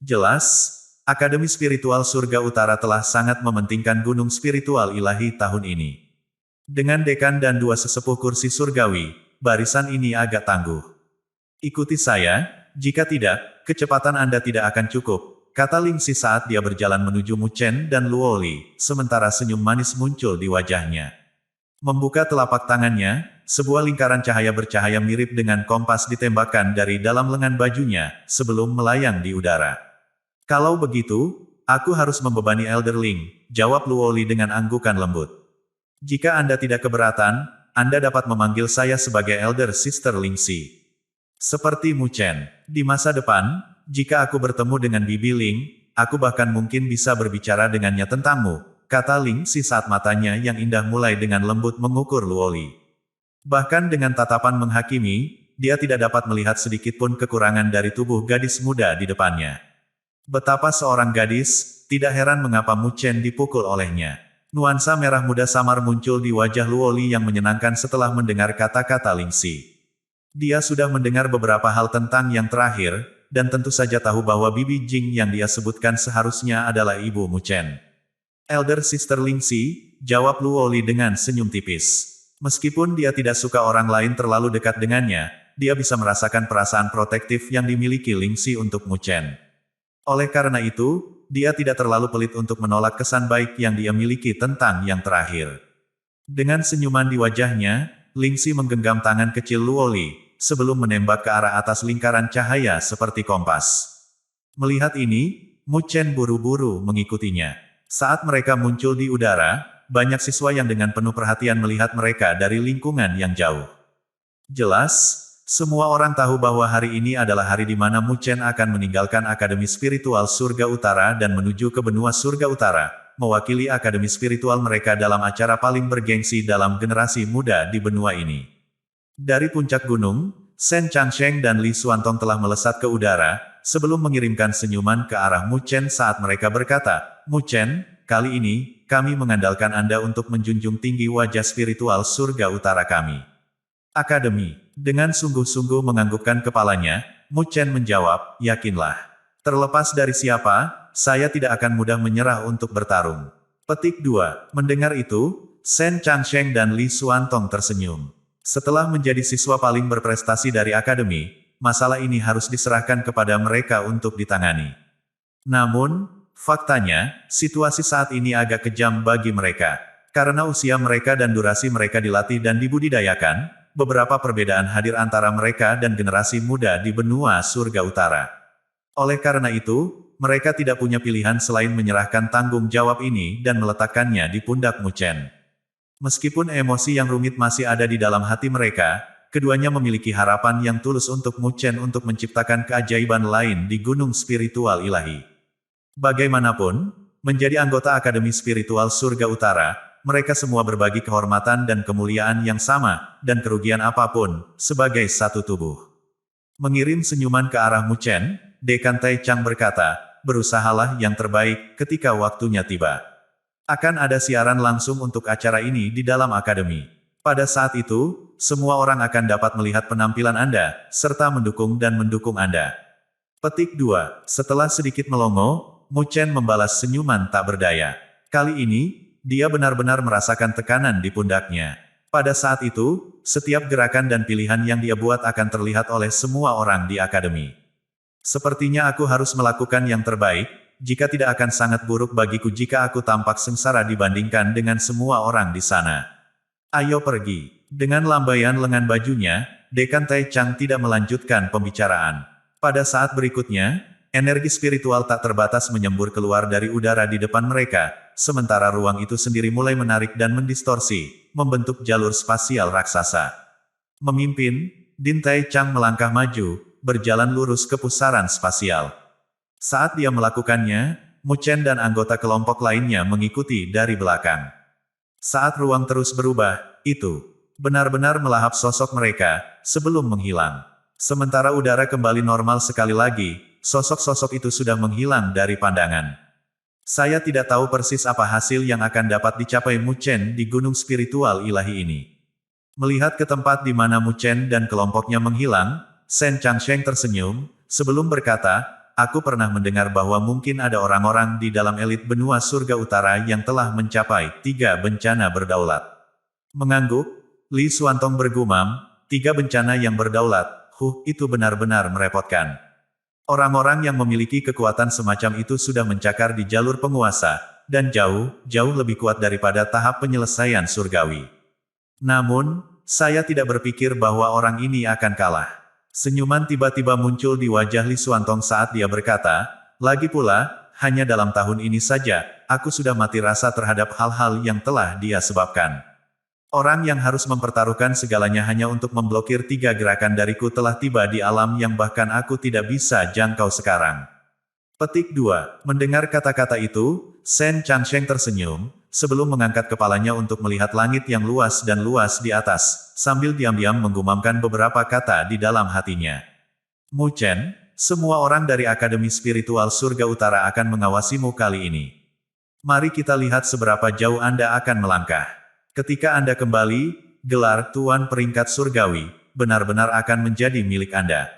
Jelas, Akademi Spiritual Surga Utara telah sangat mementingkan gunung spiritual ilahi tahun ini. Dengan dekan dan dua sesepuh kursi surgawi, barisan ini agak tangguh. Ikuti saya, jika tidak, kecepatan Anda tidak akan cukup, kata Lingxi saat dia berjalan menuju Mu Chen dan Luoli, sementara senyum manis muncul di wajahnya. Membuka telapak tangannya, sebuah lingkaran cahaya bercahaya mirip dengan kompas ditembakkan dari dalam lengan bajunya, sebelum melayang di udara. Kalau begitu, aku harus membebani Elder Ling, jawab Luoli dengan anggukan lembut. Jika Anda tidak keberatan, Anda dapat memanggil saya sebagai Elder Sister Lingxi. Seperti Mu Chen, di masa depan, jika aku bertemu dengan Bibi Ling, aku bahkan mungkin bisa berbicara dengannya tentangmu, kata Lingxi saat matanya yang indah mulai dengan lembut mengukur Luoli. Bahkan dengan tatapan menghakimi, dia tidak dapat melihat sedikitpun kekurangan dari tubuh gadis muda di depannya. Betapa seorang gadis, tidak heran mengapa Mu Chen dipukul olehnya. Nuansa merah muda samar muncul di wajah Luoli yang menyenangkan setelah mendengar kata-kata Lingxi. Dia sudah mendengar beberapa hal tentang yang terakhir, dan tentu saja tahu bahwa Bibi Jing yang dia sebutkan seharusnya adalah ibu Mu Chen. Elder Sister Lingxi, jawab Luoli dengan senyum tipis. Meskipun dia tidak suka orang lain terlalu dekat dengannya, dia bisa merasakan perasaan protektif yang dimiliki Lingxi untuk Mu Chen. Oleh karena itu, dia tidak terlalu pelit untuk menolak kesan baik yang dia miliki tentang yang terakhir. Dengan senyuman di wajahnya, Lingxi menggenggam tangan kecil Luoli, sebelum menembak ke arah atas lingkaran cahaya seperti kompas. Melihat ini, Mu Chen buru-buru mengikutinya. Saat mereka muncul di udara, banyak siswa yang dengan penuh perhatian melihat mereka dari lingkungan yang jauh. Jelas, semua orang tahu bahwa hari ini adalah hari di mana Mu Chen akan meninggalkan Akademi Spiritual Surga Utara dan menuju ke benua Surga Utara, mewakili akademi spiritual mereka dalam acara paling bergengsi dalam generasi muda di benua ini. Dari puncak gunung, Shen Changsheng dan Li Xuantong telah melesat ke udara, sebelum mengirimkan senyuman ke arah Mu Chen saat mereka berkata, Mu Chen, kali ini, kami mengandalkan Anda untuk menjunjung tinggi wajah spiritual surga utara kami. Akademi, dengan sungguh-sungguh menganggukkan kepalanya, Mu Chen menjawab, yakinlah. Terlepas dari siapa, saya tidak akan mudah menyerah untuk bertarung. Petik 2. Mendengar itu, Shen Changsheng dan Li Xuantong tersenyum. Setelah menjadi siswa paling berprestasi dari akademi, masalah ini harus diserahkan kepada mereka untuk ditangani. Namun, faktanya, situasi saat ini agak kejam bagi mereka. Karena usia mereka dan durasi mereka dilatih dan dibudidayakan, beberapa perbedaan hadir antara mereka dan generasi muda di benua surga utara. Oleh karena itu, mereka tidak punya pilihan selain menyerahkan tanggung jawab ini dan meletakkannya di pundak Mu Chen. Meskipun emosi yang rumit masih ada di dalam hati mereka, keduanya memiliki harapan yang tulus untuk Mu Chen untuk menciptakan keajaiban lain di gunung spiritual ilahi. Bagaimanapun, menjadi anggota Akademi Spiritual Surga Utara, mereka semua berbagi kehormatan dan kemuliaan yang sama, dan kerugian apapun, sebagai satu tubuh. Mengirim senyuman ke arah Mu Chen, Dekan Tai Chang berkata, berusahalah yang terbaik ketika waktunya tiba. Akan ada siaran langsung untuk acara ini di dalam akademi. Pada saat itu, semua orang akan dapat melihat penampilan Anda, serta mendukung Anda. Petik 2. Setelah sedikit melongo, Mu Chen membalas senyuman tak berdaya. Kali ini, dia benar-benar merasakan tekanan di pundaknya. Pada saat itu, setiap gerakan dan pilihan yang dia buat akan terlihat oleh semua orang di akademi. Sepertinya aku harus melakukan yang terbaik, jika tidak akan sangat buruk bagiku jika aku tampak sengsara dibandingkan dengan semua orang di sana. Ayo pergi. Dengan lambaian lengan bajunya, Dekan Tai Chang tidak melanjutkan pembicaraan. Pada saat berikutnya, energi spiritual tak terbatas menyembur keluar dari udara di depan mereka, sementara ruang itu sendiri mulai menarik dan mendistorsi, membentuk jalur spasial raksasa. Memimpin, Din Tai Chang melangkah maju, berjalan lurus ke pusaran spasial. Saat dia melakukannya, Mu Chen dan anggota kelompok lainnya mengikuti dari belakang. Saat ruang terus berubah, itu benar-benar melahap sosok mereka, sebelum menghilang. Sementara udara kembali normal sekali lagi, sosok-sosok itu sudah menghilang dari pandangan. Saya tidak tahu persis apa hasil yang akan dapat dicapai Mu Chen di gunung spiritual ilahi ini. Melihat ke tempat di mana Mu Chen dan kelompoknya menghilang, Shen Changsheng tersenyum, sebelum berkata, aku pernah mendengar bahwa mungkin ada orang-orang di dalam elit benua surga utara yang telah mencapai 3 bencana berdaulat. Mengangguk, Li Xuantong bergumam, 3 bencana yang berdaulat, itu benar-benar merepotkan. Orang-orang yang memiliki kekuatan semacam itu sudah mencakar di jalur penguasa, dan jauh lebih kuat daripada tahap penyelesaian surgawi. Namun, saya tidak berpikir bahwa orang ini akan kalah. Senyuman tiba-tiba muncul di wajah Li Xuantong saat dia berkata, lagi pula, hanya dalam tahun ini saja, aku sudah mati rasa terhadap hal-hal yang telah dia sebabkan. Orang yang harus mempertaruhkan segalanya hanya untuk memblokir 3 gerakan dariku telah tiba di alam yang bahkan aku tidak bisa jangkau sekarang. Petik 2. Mendengar kata-kata itu, Shen Changsheng tersenyum, sebelum mengangkat kepalanya untuk melihat langit yang luas dan luas di atas, sambil diam-diam menggumamkan beberapa kata di dalam hatinya. Mu Chen, semua orang dari Akademi Spiritual Surga Utara akan mengawasimu kali ini. Mari kita lihat seberapa jauh Anda akan melangkah. Ketika Anda kembali, gelar Tuan Peringkat Surgawi, benar-benar akan menjadi milik Anda.